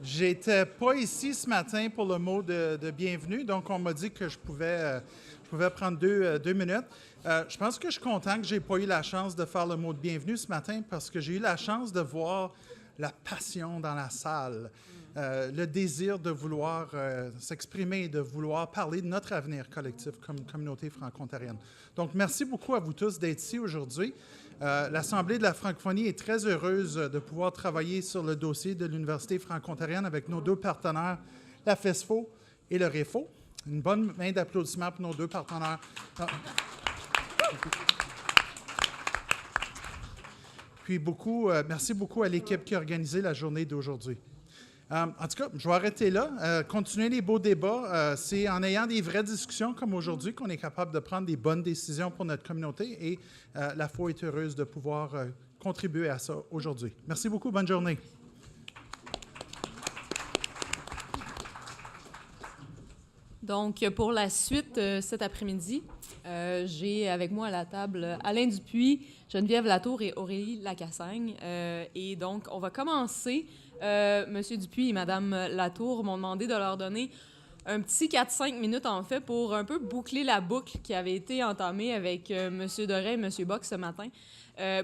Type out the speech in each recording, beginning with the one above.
J'étais pas ici ce matin pour le mot de bienvenue, donc on m'a dit que je pouvais prendre deux minutes. Je pense que je suis content que je n'ai pas eu la chance de faire le mot de bienvenue ce matin parce que j'ai eu la chance de voir la passion dans la salle, le désir de vouloir s'exprimer, de vouloir parler de notre avenir collectif comme communauté franco-ontarienne. Donc, merci beaucoup à vous tous d'être ici aujourd'hui. L'Assemblée de la francophonie est très heureuse de pouvoir travailler sur le dossier de l'Université franco-ontarienne avec nos deux partenaires, la FESFO et le REFO. Une bonne main d'applaudissements pour nos deux partenaires. Puis merci beaucoup à l'équipe qui a organisé la journée d'aujourd'hui. En tout cas, je vais arrêter là. Continuer les beaux débats, c'est en ayant des vraies discussions comme aujourd'hui qu'on est capable de prendre des bonnes décisions pour notre communauté et la FO est heureuse de pouvoir contribuer à ça aujourd'hui. Merci beaucoup. Bonne journée. Donc, pour la suite, cet après-midi, j'ai avec moi à la table Alain Dupuis, Geneviève Latour et Aurélie Lacassagne. Et donc, on va commencer. Monsieur Dupuis et Madame Latour m'ont demandé de leur donner un petit 4-5 minutes, en fait, pour un peu boucler la boucle qui avait été entamée avec Monsieur Doré et Monsieur Bock ce matin,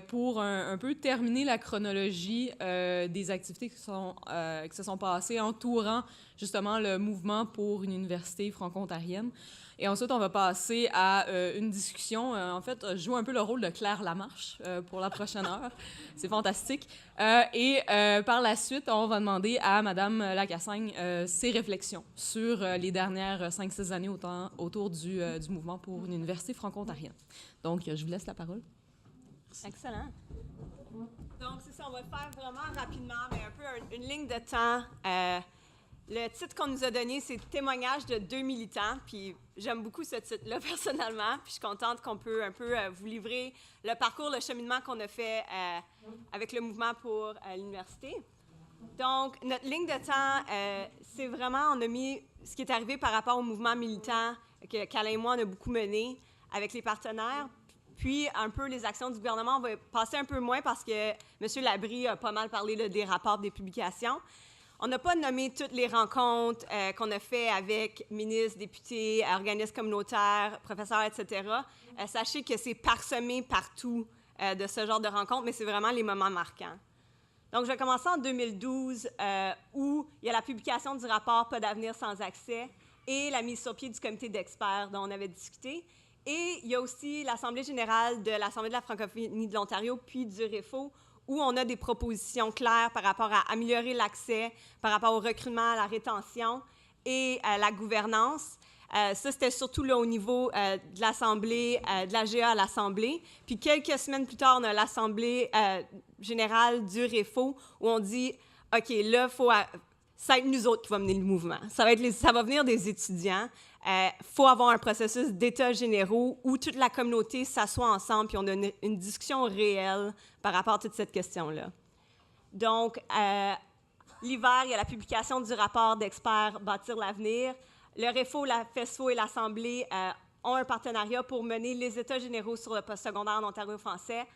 pour un peu terminer la chronologie des activités qui se sont passées entourant justement le mouvement pour une université franco-ontarienne. Et ensuite, on va passer à une discussion. En fait, je joue un peu le rôle de Claire Lamarche pour la prochaine heure. C'est fantastique. Et par la suite, on va demander à Mme Lacassagne ses réflexions sur les dernières 5-6 années autour du mouvement pour une université franco-ontarienne. Donc, je vous laisse la parole. Excellent. Donc, c'est ça, on va le faire vraiment rapidement, mais un peu une ligne de temps. Le titre qu'on nous a donné, c'est « Témoignage de 2 militants », puis j'aime beaucoup ce titre-là personnellement, puis je suis contente qu'on peut un peu vous livrer le parcours, le cheminement qu'on a fait avec le mouvement pour l'université. Donc, notre ligne de temps, c'est vraiment, on a mis ce qui est arrivé par rapport au mouvement militant qu'Alain et moi, on a beaucoup mené avec les partenaires, puis un peu les actions du gouvernement. On va passer un peu moins parce que M. Labrie a pas mal parlé là, des rapports, des publications. On n'a pas nommé toutes les rencontres qu'on a faites avec ministres, députés, organismes communautaires, professeurs, etc. Sachez que c'est parsemé partout de ce genre de rencontres, mais c'est vraiment les moments marquants. Donc, je vais commencer en 2012, où il y a la publication du rapport « Pas d'avenir sans accès » et la mise sur pied du comité d'experts dont on avait discuté. Et il y a aussi l'Assemblée générale de l'Assemblée de la francophonie de l'Ontario, puis du REFO, où on a des propositions claires par rapport à améliorer l'accès, par rapport au recrutement, à la rétention et à la gouvernance. Ça, c'était surtout là, au niveau de l'Assemblée, de la GA à l'Assemblée. Puis quelques semaines plus tard, on a l'Assemblée générale du REFO, où on dit, OK, là, ça va être nous autres qui va mener le mouvement. Ça va venir des étudiants. Faut avoir un processus d'états généraux où toute la communauté s'assoit ensemble puis on a une discussion réelle par rapport à toute cette question-là. Donc, l'hiver, il y a la publication du rapport d'experts « Bâtir l'avenir ». Le REFO, la FESFO et l'Assemblée ont un partenariat pour mener les états généraux sur le postsecondaire en Ontario français.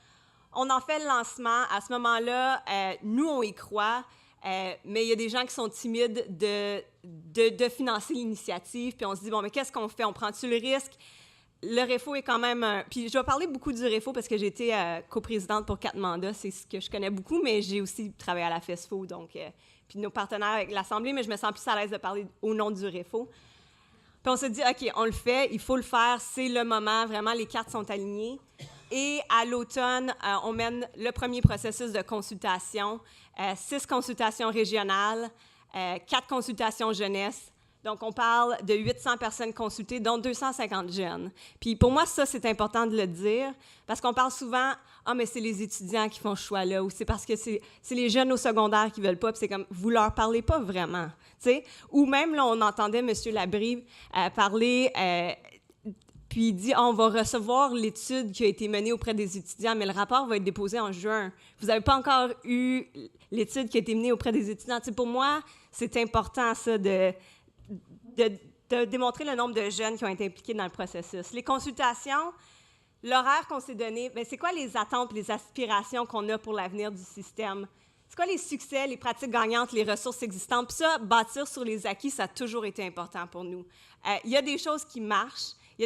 On en fait le lancement. À ce moment-là, nous, on y croit. Mais il y a des gens qui sont timides de financer l'initiative, puis on se dit, bon, mais qu'est-ce qu'on fait? On prend-tu le risque? Le REFO est quand même... Puis je vais parler beaucoup du REFO parce que j'ai été coprésidente pour 4 mandats, c'est ce que je connais beaucoup, mais j'ai aussi travaillé à la FESFO, donc, puis nos partenaires avec l'Assemblée, mais je me sens plus à l'aise de parler au nom du REFO. Puis on se dit, OK, on le fait, il faut le faire, c'est le moment, vraiment, les cartes sont alignées. Et à l'automne, on mène le premier processus de consultation, 6 consultations régionales, 4 consultations jeunesse. Donc, on parle de 800 personnes consultées, dont 250 jeunes. Puis pour moi, ça, c'est important de le dire, parce qu'on parle souvent, « Ah, mais c'est les étudiants qui font ce choix-là » ou « C'est parce que c'est les jeunes au secondaire qui veulent pas », puis c'est comme, vous leur parlez pas vraiment, tu sais. Ou même, là, on entendait M. Labrie parler... Puis il dit, on va recevoir l'étude qui a été menée auprès des étudiants, mais le rapport va être déposé en juin. Vous n'avez pas encore eu l'étude qui a été menée auprès des étudiants. Tu sais, pour moi, c'est important, ça, de démontrer le nombre de jeunes qui ont été impliqués dans le processus. Les consultations, l'horaire qu'on s'est donné, bien, c'est quoi les attentes, les aspirations qu'on a pour l'avenir du système? c'est quoi les succès, les pratiques gagnantes, les ressources existantes. Puis ça, bâtir sur les acquis, ça a toujours été important pour nous. Il y a des choses qui marchent, il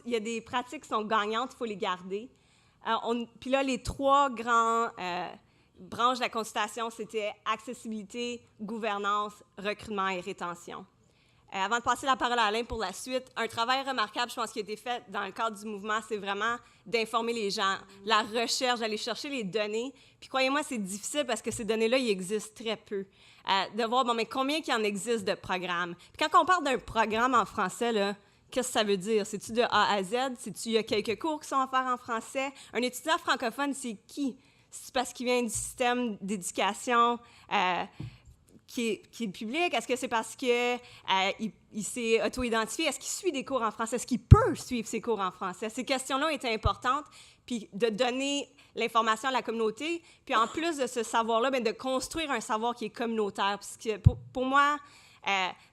y a des pratiques qui sont gagnantes, il faut les garder. Puis là, les 3 grands branches de la consultation, c'était accessibilité, gouvernance, recrutement et rétention. Avant de passer la parole à Alain pour la suite, un travail remarquable, je pense, qui a été fait dans le cadre du mouvement, c'est vraiment d'informer les gens, la recherche, d'aller chercher les données. Puis croyez-moi, c'est difficile parce que ces données-là, ils existent très peu. De voir, bon, mais combien il en existe de programmes? Puis quand on parle d'un programme en français, là, qu'est-ce que ça veut dire? C'est-tu de A à Z? Il y a quelques cours qui sont offerts en français? Un étudiant francophone, c'est qui? C'est parce qu'il vient du système d'éducation qui est public? Est-ce que c'est parce qu'il s'est auto-identifié? Est-ce qu'il suit des cours en français? Est-ce qu'il peut suivre ses cours en français? Ces questions-là étaient importantes, puis de donner l'information à la communauté, puis en plus de ce savoir-là, bien, de construire un savoir qui est communautaire. Parce que pour moi,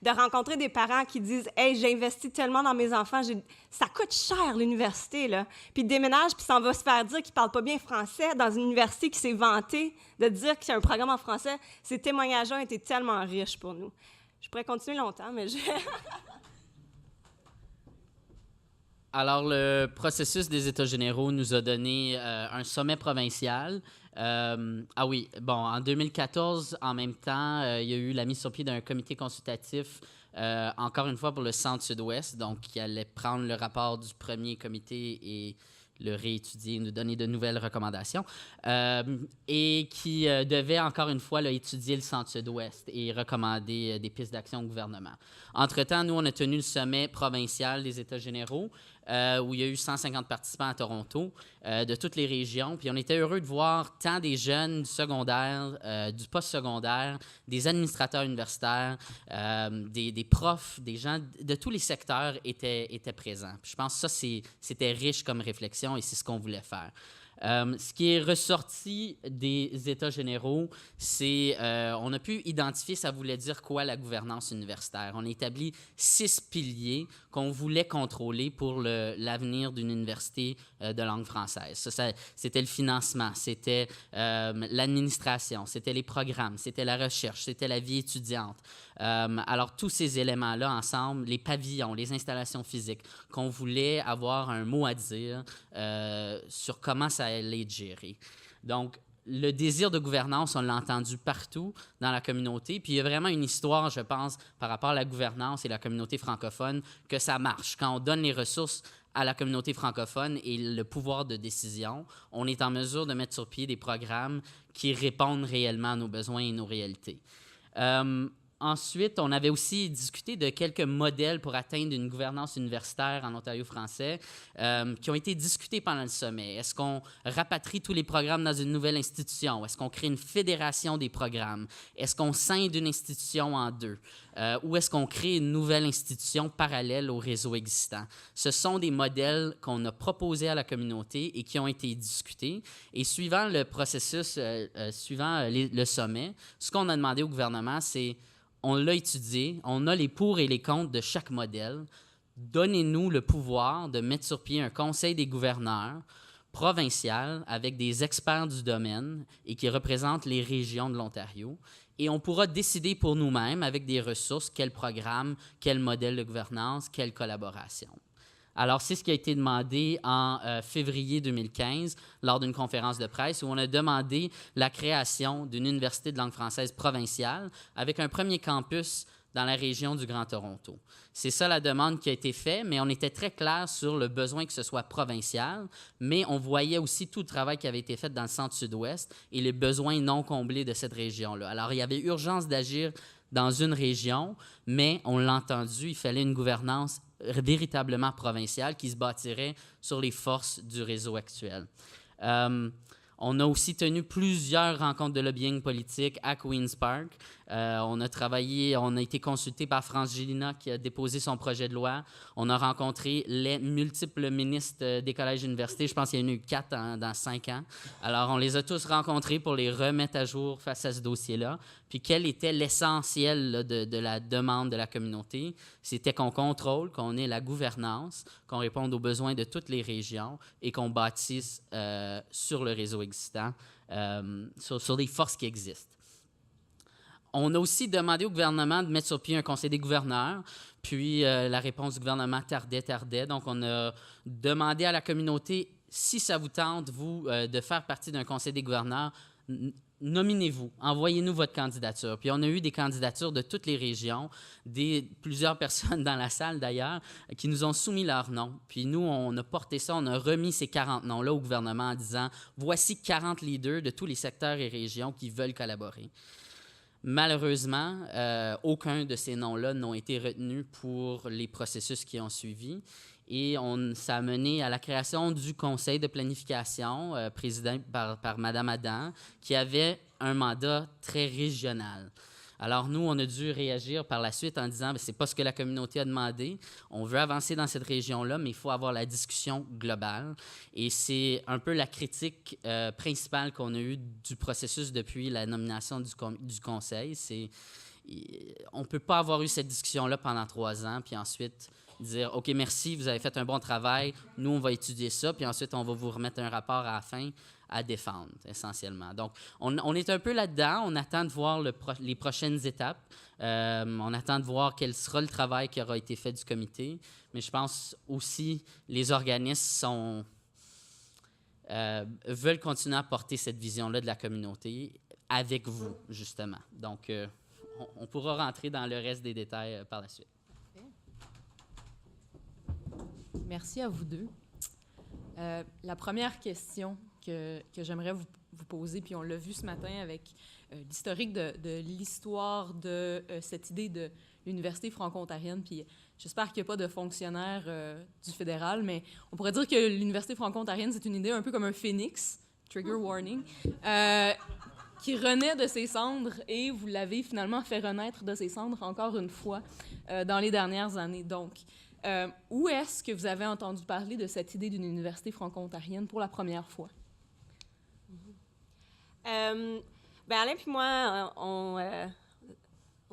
de rencontrer des parents qui disent « Hey, j'ai investi tellement dans mes enfants, ça coûte cher l'université, là. » Puis il déménage, puis s'en va se faire dire qu'il ne parle pas bien français dans une université qui s'est vantée de dire qu'il y a un programme en français. Ces témoignages-là ont été tellement riches pour nous. Je pourrais continuer longtemps, mais je... Alors, le processus des États généraux nous a donné un sommet provincial. En 2014, en même temps, il y a eu la mise sur pied d'un comité consultatif, encore une fois pour le Centre-Sud-Ouest, donc qui allait prendre le rapport du premier comité et le réétudier, nous donner de nouvelles recommandations, et qui devait encore une fois étudier le Centre-Sud-Ouest et recommander des pistes d'action au gouvernement. Entre-temps, nous, on a tenu le sommet provincial des États généraux, où il y a eu 150 participants à Toronto, de toutes les régions. Puis on était heureux de voir tant des jeunes du secondaire, du post-secondaire, des administrateurs universitaires, des profs, des gens de tous les secteurs étaient présents. Puis je pense que ça, c'était riche comme réflexion et c'est ce qu'on voulait faire. Ce qui est ressorti des États généraux, c'est on a pu identifier, ça voulait dire quoi la gouvernance universitaire. On a établi 6 piliers qu'on voulait contrôler pour l'avenir d'une université de langue française. Ça, c'était le financement, c'était l'administration, c'était les programmes, c'était la recherche, c'était la vie étudiante. Alors, tous ces éléments-là ensemble, les pavillons, les installations physiques, qu'on voulait avoir un mot à dire sur comment ça allait être géré. Donc, le désir de gouvernance, on l'a entendu partout dans la communauté. Puis il y a vraiment une histoire, je pense, par rapport à la gouvernance et la communauté francophone, que ça marche. Quand on donne les ressources à la communauté francophone et le pouvoir de décision, on est en mesure de mettre sur pied des programmes qui répondent réellement à nos besoins et nos réalités. Ensuite, on avait aussi discuté de quelques modèles pour atteindre une gouvernance universitaire en Ontario français qui ont été discutés pendant le sommet. Est-ce qu'on rapatrie tous les programmes dans une nouvelle institution? Est-ce qu'on crée une fédération des programmes? Est-ce qu'on scinde une institution en 2? Ou est-ce qu'on crée une nouvelle institution parallèle au réseau existant? Ce sont des modèles qu'on a proposés à la communauté et qui ont été discutés. Et suivant le processus, suivant le sommet, ce qu'on a demandé au gouvernement, c'est on l'a étudié, on a les pour et les contre de chaque modèle. Donnez-nous le pouvoir de mettre sur pied un conseil des gouverneurs provincial avec des experts du domaine et qui représentent les régions de l'Ontario. Et on pourra décider pour nous-mêmes, avec des ressources, quel programme, quel modèle de gouvernance, quelle collaboration. Alors, c'est ce qui a été demandé en février 2015 lors d'une conférence de presse où on a demandé la création d'une université de langue française provinciale avec un premier campus dans la région du Grand Toronto. C'est ça la demande qui a été faite, mais on était très clair sur le besoin que ce soit provincial, mais on voyait aussi tout le travail qui avait été fait dans le Centre-Sud-Ouest et les besoins non comblés de cette région-là. Alors, il y avait urgence d'agir dans une région, mais on l'a entendu, il fallait une gouvernance véritablement provinciale qui se bâtirait sur les forces du réseau actuel. On a aussi tenu plusieurs rencontres de lobbying politique à Queen's Park. On a été consulté par France Gélina qui a déposé son projet de loi. On a rencontré les multiples ministres des collèges et universités. Je pense qu'il y en a eu 4 dans 5 ans. Alors, on les a tous rencontrés pour les remettre à jour face à ce dossier-là. Puis, quel était l'essentiel là, de la demande de la communauté? C'était qu'on contrôle, qu'on ait la gouvernance, qu'on réponde aux besoins de toutes les régions et qu'on bâtisse sur le réseau existant sur les forces qui existent. On a aussi demandé au gouvernement de mettre sur pied un conseil des gouverneurs, puis la réponse du gouvernement tardait. Donc, on a demandé à la communauté, si ça vous tente, vous, de faire partie d'un conseil des gouverneurs, nominez-vous, envoyez-nous votre candidature. Puis on a eu des candidatures de toutes les régions, plusieurs personnes dans la salle d'ailleurs, qui nous ont soumis leurs noms. Puis nous, on a porté ça, on a remis ces 40 noms-là au gouvernement en disant, voici 40 leaders de tous les secteurs et régions qui veulent collaborer. Malheureusement, aucun de ces noms-là n'ont été retenus pour les processus qui ont suivi. Et ça a mené à la création du conseil de planification, présidé par Mme Adam, qui avait un mandat très régional. Alors nous, on a dû réagir par la suite en disant, c'est pas ce que la communauté a demandé. On veut avancer dans cette région-là, mais il faut avoir la discussion globale. Et c'est un peu la critique principale qu'on a eue du processus depuis la nomination du conseil. On ne peut pas avoir eu cette discussion-là pendant 3 ans, puis ensuite dire « OK, merci, vous avez fait un bon travail, nous, on va étudier ça, puis ensuite, on va vous remettre un rapport à la fin à défendre, essentiellement. » Donc, on est un peu là-dedans. On attend de voir les prochaines étapes. On attend de voir quel sera le travail qui aura été fait du comité. Mais je pense aussi les organismes veulent continuer à porter cette vision-là de la communauté avec vous, justement. Donc, on pourra rentrer dans le reste des détails par la suite. Merci à vous deux. La première question que j'aimerais vous poser, puis on l'a vu ce matin avec l'historique de l'histoire de cette idée de l'Université franco-ontarienne, puis j'espère qu'il n'y a pas de fonctionnaires du fédéral, mais on pourrait dire que l'Université franco-ontarienne, c'est une idée un peu comme un phénix, trigger warning, qui renaît de ses cendres, et vous l'avez finalement fait renaître de ses cendres encore une fois dans les dernières années. Donc, où est-ce que vous avez entendu parler de cette idée d'une université franco-ontarienne pour la première fois? Alain puis moi, on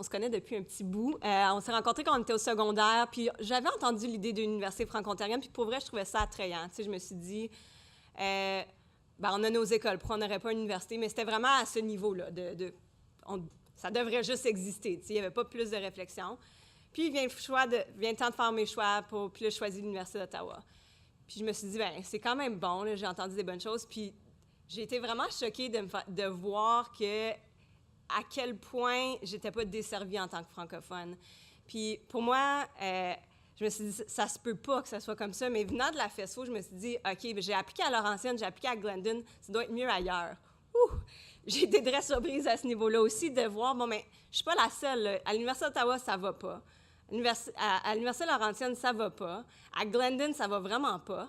se connaît depuis un petit bout. On s'est rencontrés quand on était au secondaire, puis j'avais entendu l'idée d'une université franco-ontarienne, puis pour vrai, je trouvais ça attrayant. Tu sais, je me suis dit, on a nos écoles, pourquoi on n'aurait pas une université? Mais c'était vraiment à ce niveau-là. Ça devrait juste exister. Tu sais, il n'y avait pas plus de réflexion. Puis, vient le temps de faire mes choix, puis là, je choisis l'Université d'Ottawa. Puis, je me suis dit, c'est quand même bon, là, j'ai entendu des bonnes choses. Puis, j'ai été vraiment choquée de voir à quel point j'étais pas desservie en tant que francophone. Puis, pour moi, je me suis dit, ça se peut pas que ça soit comme ça. Mais venant de la FESFO, je me suis dit, OK, j'ai appliqué à Laurentienne, j'ai appliqué à Glendon, ça doit être mieux ailleurs. J'ai été très surprise à ce niveau-là aussi de voir, je suis pas la seule. Là. À l'Université d'Ottawa, ça va pas. À l'Université Laurentienne, ça va pas. À Glendon, ça va vraiment pas.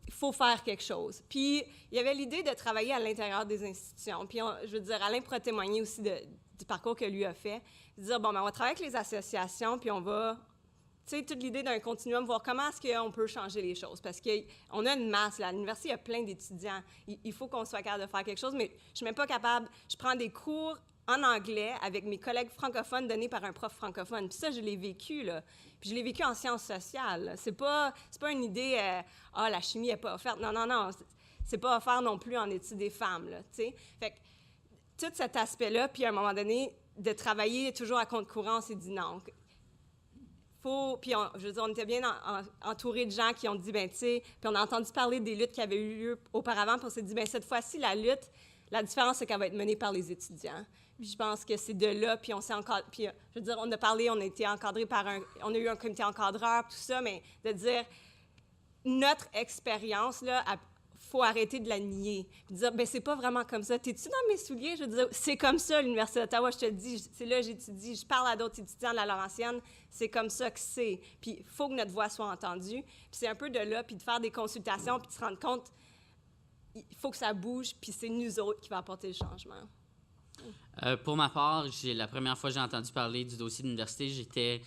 Il faut faire quelque chose. Puis, il y avait l'idée de travailler à l'intérieur des institutions. Puis, je veux dire, Alain pourra témoigner aussi du parcours que lui a fait. Dire, on va travailler avec les associations, puis on va, tu sais, toute l'idée d'un continuum, voir comment est-ce qu'on peut changer les choses. Parce qu'on a une masse, là. À l'université, il y a plein d'étudiants. Il faut qu'on soit capable de faire quelque chose, mais je suis même pas capable. Je prends des cours en anglais avec mes collègues francophones donnés par un prof francophone. Puis ça, je l'ai vécu, là. Puis je l'ai vécu en sciences sociales. Là. C'est pas une idée, la chimie n'est pas offerte. Non. C'est pas offert non plus en études des femmes, là, tu sais. Fait que tout cet aspect-là, puis à un moment donné, de travailler toujours à contre-courant, on s'est dit non. Puis, on était bien entourés de gens qui ont dit, tu sais, puis on a entendu parler des luttes qui avaient eu lieu auparavant, puis on s'est dit, cette fois-ci, la lutte, la différence, c'est qu'elle va être menée par les étudiants. Puis je pense que c'est de là, puis on s'est encore... Puis, je veux dire, on a parlé, on a été encadré on a eu un comité encadreur, tout ça, mais de dire, notre expérience, là, faut arrêter de la nier. Puis dire, c'est pas vraiment comme ça. T'es-tu dans mes souliers? Je veux dire, c'est comme ça, l'Université d'Ottawa, je te le dis, c'est là que j'étudie, je parle à d'autres étudiants de la Laurentienne, c'est comme ça que c'est. Puis il faut que notre voix soit entendue. Puis c'est un peu de là, puis de faire des consultations, puis de se rendre compte, il faut que ça bouge, puis c'est nous autres qui va apporter le changement. Pour ma part, la première fois que j'ai entendu parler du dossier de l'université, j'étais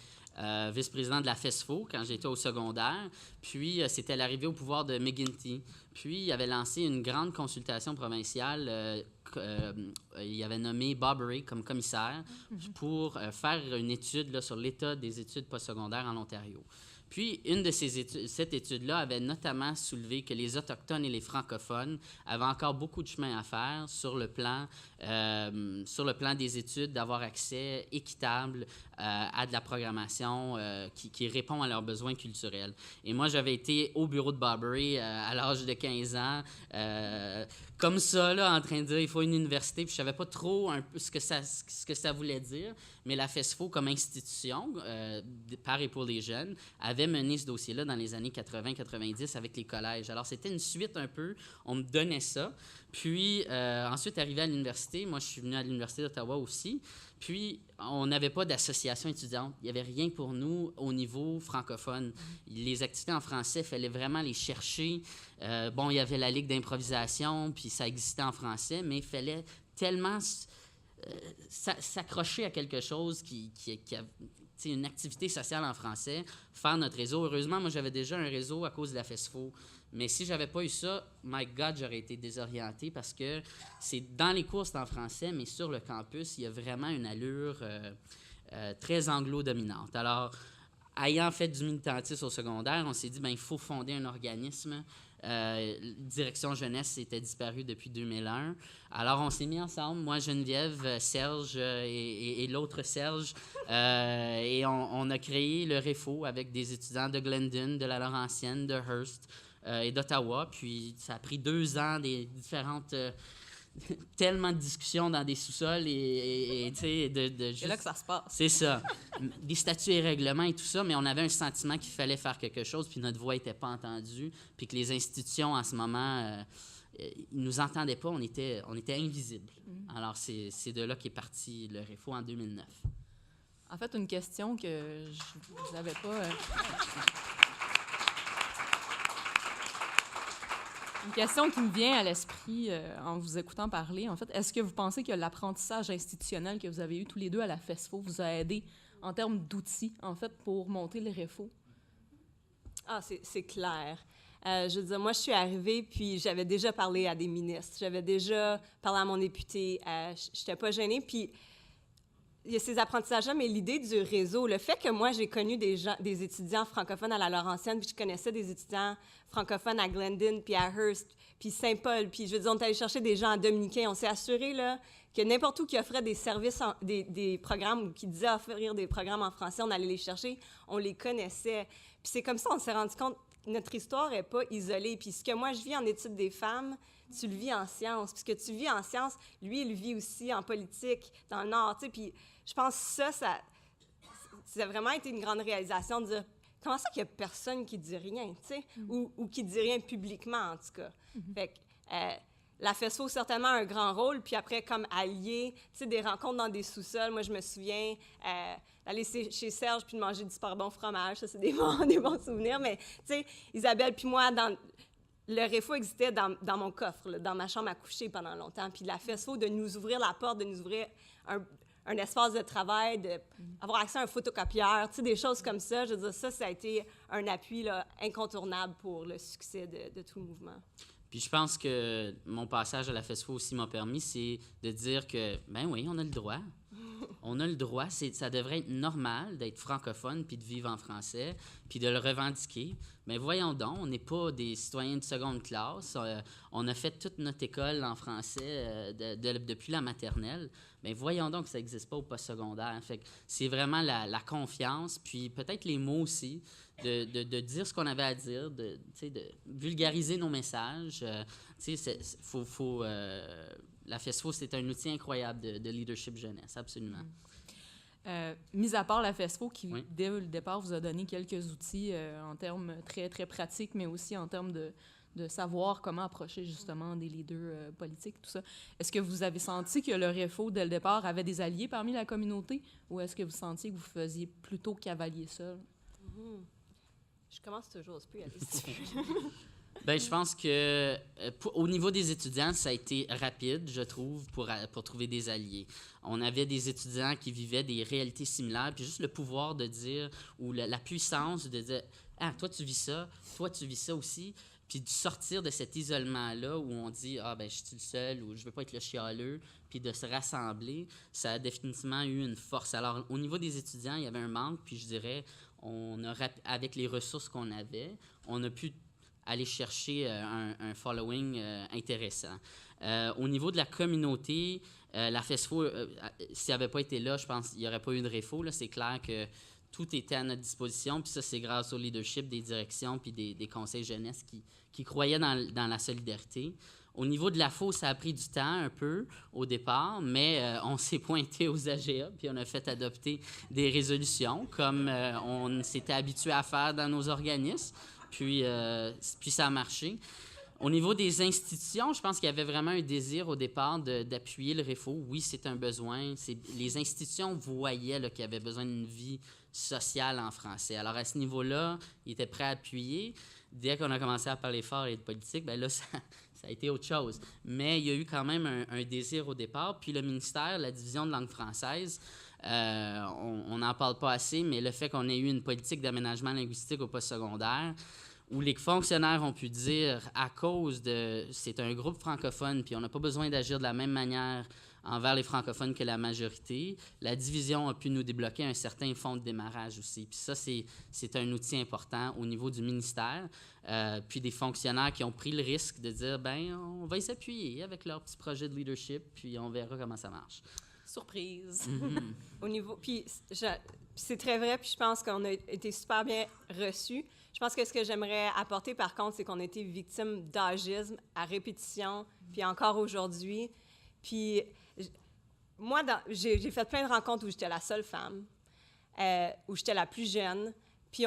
vice-président de la FESFO quand j'étais au secondaire. Puis, c'était l'arrivée au pouvoir de McGuinty. Puis, il avait lancé une grande consultation provinciale. Il avait nommé Bob Ray comme commissaire pour faire une étude là, sur l'état des études postsecondaires en Ontario. Puis, cette étude-là avait notamment soulevé que les Autochtones et les francophones avaient encore beaucoup de chemin à faire sur le plan des études, d'avoir accès équitable à de la programmation qui répond à leurs besoins culturels. Et moi, j'avais été au bureau de Barbary à l'âge de 15 ans, comme ça, là, en train de dire il faut une université, puis je savais pas trop un peu ce que ça voulait dire, mais la FESFO, comme institution, par et pour les jeunes, avait mené ce dossier-là dans les années 80-90 avec les collèges. Alors, c'était une suite un peu, on me donnait ça. Puis, ensuite, arrivé à l'université, moi, je suis venu à l'Université d'Ottawa aussi, puis on n'avait pas d'association étudiante. Il n'y avait rien pour nous au niveau francophone. Les activités en français, il fallait vraiment les chercher. Il y avait la Ligue d'improvisation, puis ça existait en français, mais il fallait tellement s'accrocher à quelque chose qui a une activité sociale en français, faire notre réseau. Heureusement, moi, j'avais déjà un réseau à cause de la FESFO. Mais si j'avais pas eu ça, my God, j'aurais été désorienté parce que c'est dans les cours, c'est en français, mais sur le campus, il y a vraiment une allure très anglo-dominante. Alors, ayant fait du militantisme au secondaire, on s'est dit, il faut fonder un organisme. Direction Jeunesse était disparue depuis 2001. Alors, on s'est mis ensemble, moi, Geneviève, Serge et l'autre Serge, et on a créé le REFO avec des étudiants de Glendon, de la Laurentienne, de Hearst et d'Ottawa. Puis, ça a pris 2 ans, des différentes... tellement de discussions dans des sous-sols et tu sais, juste... C'est là que ça se passe. C'est ça. Des statuts et règlements et tout ça, mais on avait un sentiment qu'il fallait faire quelque chose, puis notre voix n'était pas entendue, puis que les institutions, en ce moment, ils nous entendaient pas, on était invisibles. Alors, c'est de là qu'est parti le REFO en 2009. En fait, une question que je n'avais pas... Une question qui me vient à l'esprit en vous écoutant parler, en fait, est-ce que vous pensez que l'apprentissage institutionnel que vous avez eu tous les deux à la FESFO vous a aidé en termes d'outils, en fait, pour monter le REFO? Ah, c'est clair. Je veux dire, moi, je suis arrivée, puis j'avais déjà parlé à des ministres, j'avais déjà parlé à mon député, je n'étais pas gênée, puis il y a ces apprentissages-là, mais l'idée du réseau, le fait que moi, j'ai connu des étudiants francophones à la Laurentienne, puis je connaissais des étudiants francophones à Glendon, puis à Hearst, puis Saint-Paul, puis je veux dire, on est allé chercher des gens à Dominicain. On s'est assuré là, que n'importe où qui offrait des services, des programmes, ou qui disait offrir des programmes en français, on allait les chercher, on les connaissait. Puis c'est comme ça, on s'est rendu compte que notre histoire n'est pas isolée. Puis ce que moi, je vis en études des femmes, tu le vis en sciences. Puis ce que tu vis en sciences, lui, il le vit aussi en politique, dans le Nord, tu sais. Puis je pense que ça a vraiment été une grande réalisation de dire comment ça qu'il n'y a personne qui dit rien, tu sais, ou qui dit rien publiquement, en tout cas. Fait que la FESFO, certainement, a un grand rôle. Puis après, comme allié, tu sais, des rencontres dans des sous-sols. Moi, je me souviens d'aller chez Serge puis de manger du super bon fromage. Ça, c'est des bons souvenirs. Mais, tu sais, Isabelle puis moi, le REFO existait dans mon coffre, là, dans ma chambre à coucher pendant longtemps. Puis la FESFO, de nous ouvrir la porte, de nous ouvrir un espace de travail, d'avoir accès à un photocopieur, tu sais, des choses comme ça. Je veux dire, ça a été un appui là, incontournable pour le succès de tout le mouvement. Puis je pense que mon passage à la FESFO aussi m'a permis, c'est de dire que, ben oui, on a le droit. On a le droit, ça devrait être normal d'être francophone puis de vivre en français, puis de le revendiquer. Mais voyons donc, on n'est pas des citoyens de seconde classe. On a fait toute notre école en français depuis la maternelle. Mais voyons donc que ça n'existe pas au postsecondaire. Fait que c'est vraiment la confiance, puis peut-être les mots aussi, de dire ce qu'on avait à dire, de vulgariser nos messages. La FESFO, c'est un outil incroyable de leadership jeunesse, absolument. Mis à part la FESFO, qui, oui. Dès le départ, vous a donné quelques outils en termes très, très pratiques, mais aussi en termes de savoir comment approcher justement des leaders politiques, tout ça. Est-ce que vous avez senti que le REFO, dès le départ, avait des alliés parmi la communauté, ou est-ce que vous sentiez que vous faisiez plutôt cavalier seul? Je commence toujours, je peux y aller si tu veux. Bien, je pense que au niveau des étudiants, ça a été rapide, je trouve, pour trouver des alliés. On avait des étudiants qui vivaient des réalités similaires, puis juste le pouvoir de dire, ou la puissance de dire « Ah, toi, tu vis ça aussi », puis de sortir de cet isolement-là où on dit « Ah, ben je suis le seul » ou « Je veux pas être le chialeux », puis de se rassembler, ça a définitivement eu une force. Alors, au niveau des étudiants, il y avait un manque, puis je dirais, avec les ressources qu'on avait, on a pu aller chercher un following intéressant. Au niveau de la communauté, la FESFO, s'il n'avait pas été là, je pense qu'il n'y aurait pas eu de réfo. Là, c'est clair que tout était à notre disposition. Puis ça, c'est grâce au leadership des directions puis des conseils jeunesse qui croyaient dans la solidarité. Au niveau de la FO, ça a pris du temps un peu au départ, mais on s'est pointé aux AGA puis on a fait adopter des résolutions comme on s'était habitué à faire dans nos organismes. Puis ça a marché. Au niveau des institutions, je pense qu'il y avait vraiment un désir au départ d'appuyer le REFO. Oui, c'est un besoin. Les institutions voyaient qu'il y avait besoin d'une vie sociale en français. Alors, à ce niveau-là, ils étaient prêts à appuyer. Dès qu'on a commencé à parler fort et de politique, bien là, ça a été autre chose. Mais il y a eu quand même un désir au départ. Puis le ministère, la division de langue française, on n'en parle pas assez, mais le fait qu'on ait eu une politique d'aménagement linguistique au postsecondaire, où les fonctionnaires ont pu dire, à cause de... C'est un groupe francophone, puis on n'a pas besoin d'agir de la même manière envers les francophones que la majorité, la division a pu nous débloquer un certain fonds de démarrage aussi. Puis ça, c'est un outil important au niveau du ministère. Puis des fonctionnaires qui ont pris le risque de dire, bien, on va y s'appuyer avec leur petit projet de leadership, puis on verra comment ça marche. Surprise. Au niveau... Puis c'est très vrai, puis je pense qu'on a été super bien reçus. Je pense que ce que j'aimerais apporter, par contre, c'est qu'on a été victime d'agisme à répétition, puis encore aujourd'hui. Puis moi, j'ai fait plein de rencontres où j'étais la seule femme, où j'étais la plus jeune. Puis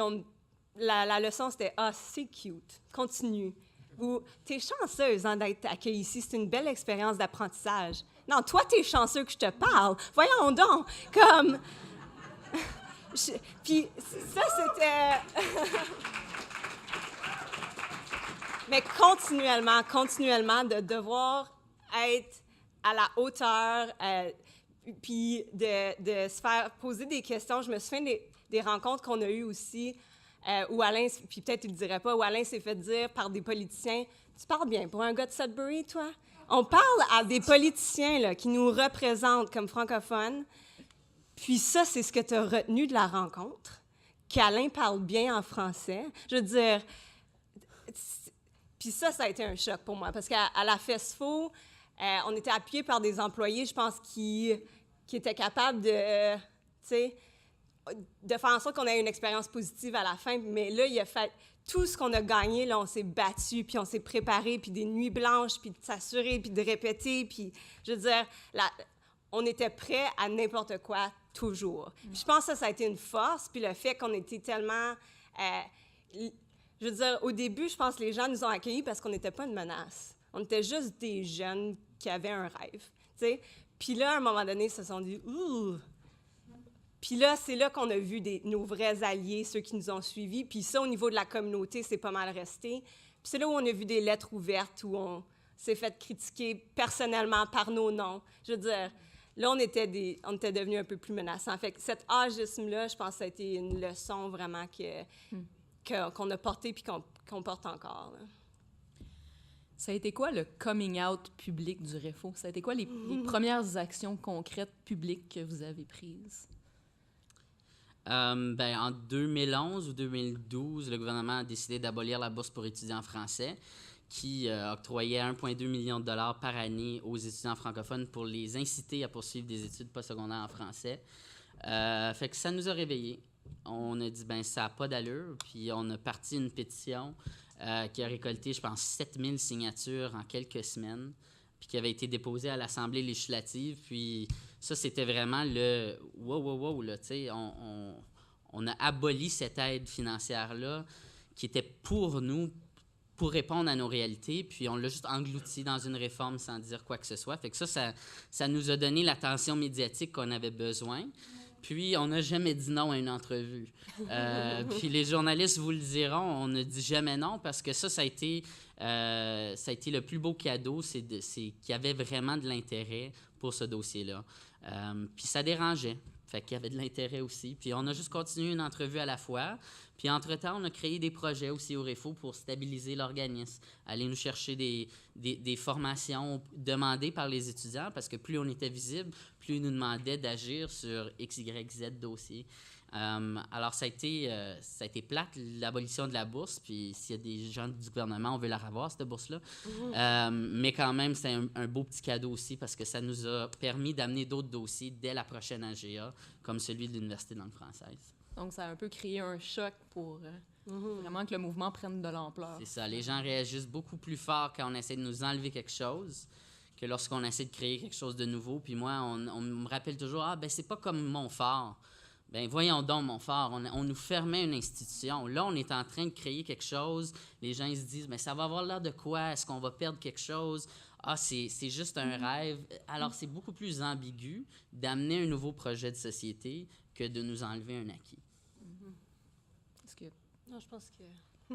la leçon, c'était « Ah, c'est cute, continue ». Ou « T'es chanceuse hein, d'être accueillie ici, c'est une belle expérience d'apprentissage ». Non, toi, t'es chanceux que je te parle. Voyons donc, comme... Puis ça, c'était... Mais continuellement, de devoir être à la hauteur, puis de se faire poser des questions. Je me souviens des rencontres qu'on a eues aussi, où Alain, puis peut-être il ne le dirait pas, où Alain s'est fait dire par des politiciens, « Tu parles bien pour un gars de Sudbury, toi? » On parle à des politiciens là, qui nous représentent comme francophones. Puis ça, c'est ce que tu as retenu de la rencontre, qu'Alain parle bien en français. Je veux dire, puis ça a été un choc pour moi, parce qu'à la FESFO, on était appuyés par des employés, je pense, qui étaient capables de faire en sorte qu'on ait une expérience positive à la fin. Mais là, il a fait tout ce qu'on a gagné, là, on s'est battu, puis on s'est préparé, puis des nuits blanches, puis de s'assurer, puis de répéter, puis je veux dire, on était prêts à n'importe quoi, toujours. Puis je pense que ça a été une force, puis le fait qu'on était tellement... je veux dire, au début, je pense que les gens nous ont accueillis parce qu'on n'était pas une menace. On était juste des jeunes qui avaient un rêve, tu sais. Puis là, à un moment donné, ils se sont dit « Ouh! » Puis là, c'est là qu'on a vu nos vrais alliés, ceux qui nous ont suivis. Puis ça, au niveau de la communauté, c'est pas mal resté. Puis c'est là où on a vu des lettres ouvertes, où on s'est fait critiquer personnellement par nos noms. Je veux dire, là, on était devenus un peu plus menaçants. Fait que cet agisme-là, je pense que ça a été une leçon vraiment qu'on a portée puis qu'on porte encore. Là. Ça a été quoi le coming out public du REFO? Ça a été quoi les premières actions concrètes publiques que vous avez prises? En 2011 ou 2012, le gouvernement a décidé d'abolir la bourse pour étudiants français qui octroyait 1,2 million de dollars par année aux étudiants francophones pour les inciter à poursuivre des études postsecondaires en français. Fait que ça nous a réveillés. On a dit, ça n'a pas d'allure. Puis on a parti une pétition qui a récolté, je pense, 7000 signatures en quelques semaines, puis qui avait été déposée à l'Assemblée législative. Puis ça, c'était vraiment le « wow », là, tu sais, on a aboli cette aide financière-là qui était pour nous, pour répondre à nos réalités, puis on l'a juste englouti dans une réforme sans dire quoi que ce soit. Fait que ça nous a donné l'attention médiatique qu'on avait besoin. Puis, on n'a jamais dit non à une entrevue. Puis, les journalistes vous le diront, on ne dit jamais non parce que ça a été le plus beau cadeau, c'est qu'il y avait vraiment de l'intérêt pour ce dossier-là. Puis, ça dérangeait. Fait qu'il y avait de l'intérêt aussi. Puis, on a juste continué une entrevue à la fois. Puis, entre-temps, on a créé des projets aussi au REFO pour stabiliser l'organisme, aller nous chercher des formations demandées par les étudiants parce que plus on était visible, plus ils nous demandaient d'agir sur X, Y, Z dossiers. Alors, ça a été plate, l'abolition de la bourse. Puis, s'il y a des gens du gouvernement, on veut la revoir, cette bourse-là. Mais quand même, c'est un beau petit cadeau aussi parce que ça nous a permis d'amener d'autres dossiers dès la prochaine AGA, comme celui de l'Université de langue française. Donc, ça a un peu créé un choc pour vraiment que le mouvement prenne de l'ampleur. C'est ça. Les gens réagissent beaucoup plus fort quand on essaie de nous enlever quelque chose que lorsqu'on essaie de créer quelque chose de nouveau. Puis moi, on me rappelle toujours, « Ah, ben c'est pas comme Montfort. » Ben voyons donc, Montfort, on nous fermait une institution. Là, on est en train de créer quelque chose. Les gens, ils se disent, « Mais ça va avoir l'air de quoi? Est-ce qu'on va perdre quelque chose? » Ah, c'est juste un rêve. Alors, c'est beaucoup plus ambigu d'amener un nouveau projet de société que de nous enlever un acquis. Est-ce que... Non, je pense que...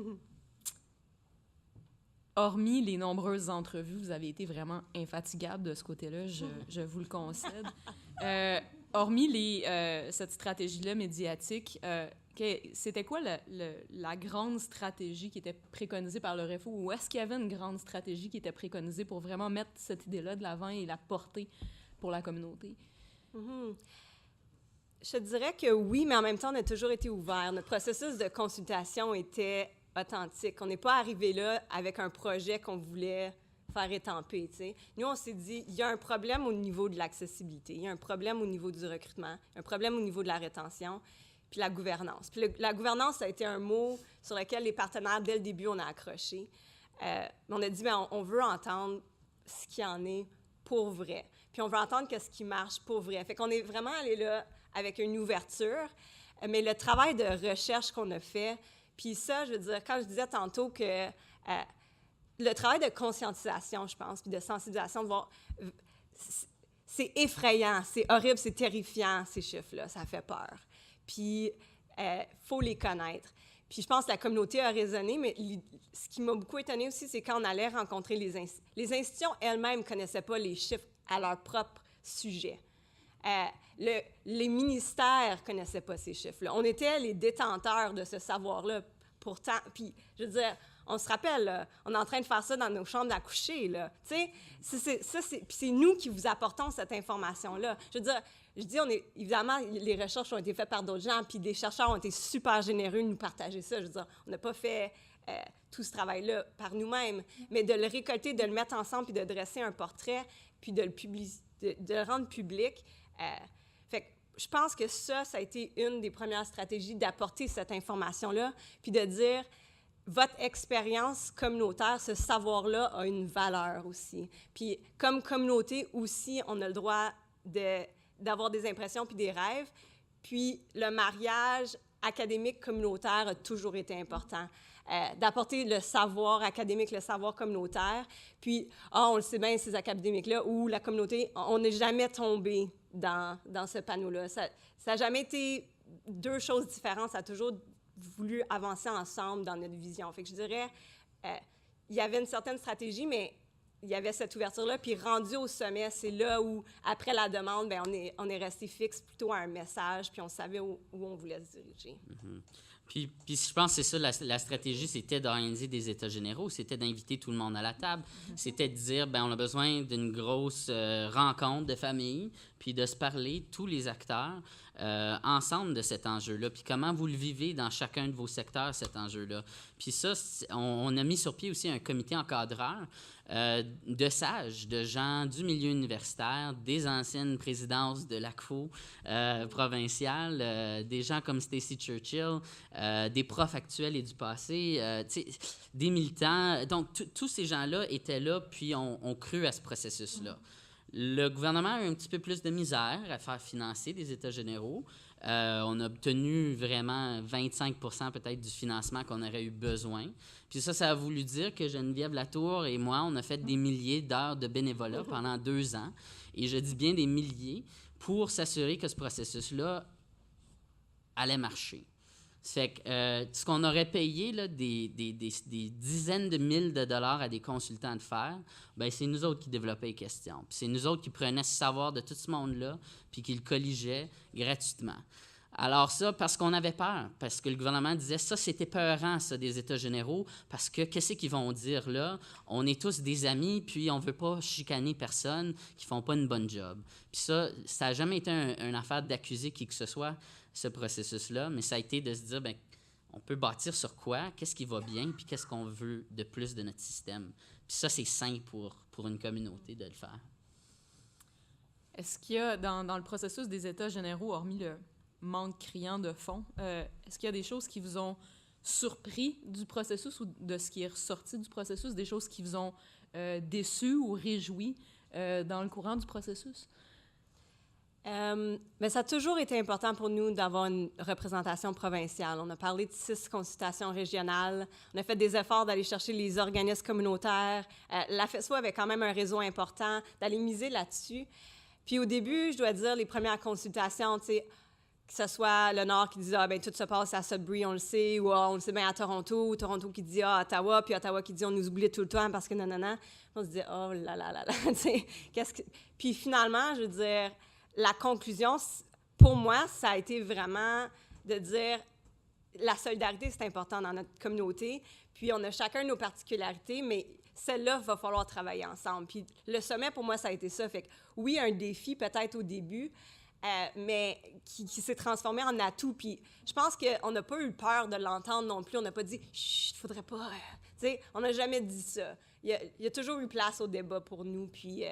Hormis les nombreuses entrevues, vous avez été vraiment infatigable de ce côté-là, je vous le concède. Hormis cette stratégie-là médiatique, c'était quoi la grande stratégie qui était préconisée par le REFO? Ou est-ce qu'il y avait une grande stratégie qui était préconisée pour vraiment mettre cette idée-là de l'avant et la porter pour la communauté? Je te dirais que oui, mais en même temps, on a toujours été ouvert. Notre processus de consultation était authentique. On n'est pas arrivé là avec un projet qu'on voulait faire étamper, tu sais. Nous, on s'est dit, il y a un problème au niveau de l'accessibilité, il y a un problème au niveau du recrutement, un problème au niveau de la rétention, puis la gouvernance. Puis la gouvernance, ça a été un mot sur lequel les partenaires, dès le début, on a accroché. On a dit, bien, on veut entendre ce qui en est pour vrai. Puis on veut entendre ce qui marche pour vrai. Fait qu'on est vraiment allé là avec une ouverture, mais le travail de recherche qu'on a fait, puis ça, je veux dire, quand je disais tantôt que le travail de conscientisation, je pense, puis de sensibilisation, de voir, c'est effrayant, c'est horrible, c'est terrifiant, ces chiffres-là, ça fait peur. Puis, faut les connaître. Puis je pense que la communauté a résonné, mais ce qui m'a beaucoup étonnée aussi, c'est quand on allait rencontrer les institutions elles-mêmes ne connaissaient pas les chiffres à leur propre sujet. Les ministères ne connaissaient pas ces chiffres-là. On était les détenteurs de ce savoir-là. Pourtant, puis je veux dire, on se rappelle, là, on est en train de faire ça dans nos chambres à coucher, là. Tu sais, puis c'est nous qui vous apportons cette information-là. Je veux dire, évidemment, les recherches ont été faites par d'autres gens, puis des chercheurs ont été super généreux de nous partager ça. Je veux dire, on n'a pas fait tout ce travail-là par nous-mêmes, mais de le récolter, de le mettre ensemble, puis de dresser un portrait, puis de le rendre public. Fait que je pense que ça a été une des premières stratégies d'apporter cette information-là, puis de dire, votre expérience communautaire, ce savoir-là a une valeur aussi. Puis comme communauté aussi, on a le droit d'avoir des impressions puis des rêves. Puis le mariage académique communautaire a toujours été important. D'apporter le savoir académique, le savoir communautaire. Puis, on le sait bien, ces académiques-là, où la communauté, on n'est jamais tombé dans ce panneau-là. Ça n'a jamais été deux choses différentes. Ça a toujours voulu avancer ensemble dans notre vision. Fait que je dirais, il y avait une certaine stratégie, mais il y avait cette ouverture-là. Puis rendu au sommet, c'est là où, après la demande, bien, on est resté fixe plutôt à un message, puis on savait où on voulait se diriger. Mm-hmm. Puis je pense que c'est ça, la stratégie, c'était d'organiser des États généraux, c'était d'inviter tout le monde à la table, c'était de dire, bien, on a besoin d'une grosse rencontre de famille, puis de se parler, tous les acteurs, ensemble de cet enjeu-là, puis comment vous le vivez dans chacun de vos secteurs, cet enjeu-là. Puis ça, on a mis sur pied aussi un comité encadreur de sages, de gens du milieu universitaire, des anciennes présidences de l'ACFO provinciale, des gens comme Stacy Churchill, des profs actuels et du passé, des militants. Donc, tous ces gens-là étaient là, puis ont cru à ce processus-là. Le gouvernement a eu un petit peu plus de misère à faire financer des États généraux. On a obtenu vraiment 25% peut-être du financement qu'on aurait eu besoin. Puis ça a voulu dire que Geneviève Latour et moi, on a fait des milliers d'heures de bénévolat pendant 2 ans. Et je dis bien des milliers pour s'assurer que ce processus-là allait marcher. Ça fait que ce qu'on aurait payé là, des dizaines de mille de dollars à des consultants de faire, bien, c'est nous autres qui développaient les questions. Puis c'est nous autres qui prenaient ce savoir de tout ce monde-là puis qui le colligeaient gratuitement. Alors ça, parce qu'on avait peur, parce que le gouvernement disait, ça, c'était peurant, ça, des États généraux, parce que qu'est-ce qu'ils vont dire là? On est tous des amis, puis on ne veut pas chicaner personne qui ne font pas une bonne job. Puis ça n'a jamais été une affaire d'accuser qui que ce soit, ce processus-là, mais ça a été de se dire, bien, on peut bâtir sur quoi, qu'est-ce qui va bien, puis qu'est-ce qu'on veut de plus de notre système. Puis ça, c'est sain pour une communauté de le faire. Est-ce qu'il y a, dans le processus des États généraux, hormis le manque criant de fond, est-ce qu'il y a des choses qui vous ont surpris du processus ou de ce qui est ressorti du processus, des choses qui vous ont déçu ou réjoui dans le courant du processus? Mais ça a toujours été important pour nous d'avoir une représentation provinciale. On a parlé de 6 consultations régionales. On a fait des efforts d'aller chercher les organismes communautaires. La FESFO avait quand même un réseau important, d'aller miser là-dessus. Puis au début, je dois dire, les premières consultations, tu sais, que ce soit le Nord qui dit « Ah, bien, tout se passe à Sudbury, on le sait », ou ah, « On le sait bien à Toronto », ou Toronto qui dit « Ah, Ottawa », puis Ottawa qui dit « On nous oublie tout le temps parce que nanana ». On se dit « Oh là là là là », tu sais, qu'est-ce que... Puis finalement, je veux dire, la conclusion, pour moi, ça a été vraiment de dire la solidarité, c'est important dans notre communauté. Puis on a chacun nos particularités, mais celle-là, va falloir travailler ensemble. Puis le sommet, pour moi, ça a été ça. Fait que oui, un défi peut-être au début, mais qui s'est transformé en atout. Puis je pense qu'on n'a pas eu peur de l'entendre non plus. On n'a pas dit « Chut, faudrait pas... » Tu sais, on n'a jamais dit ça. Il y a toujours eu place au débat pour nous. Puis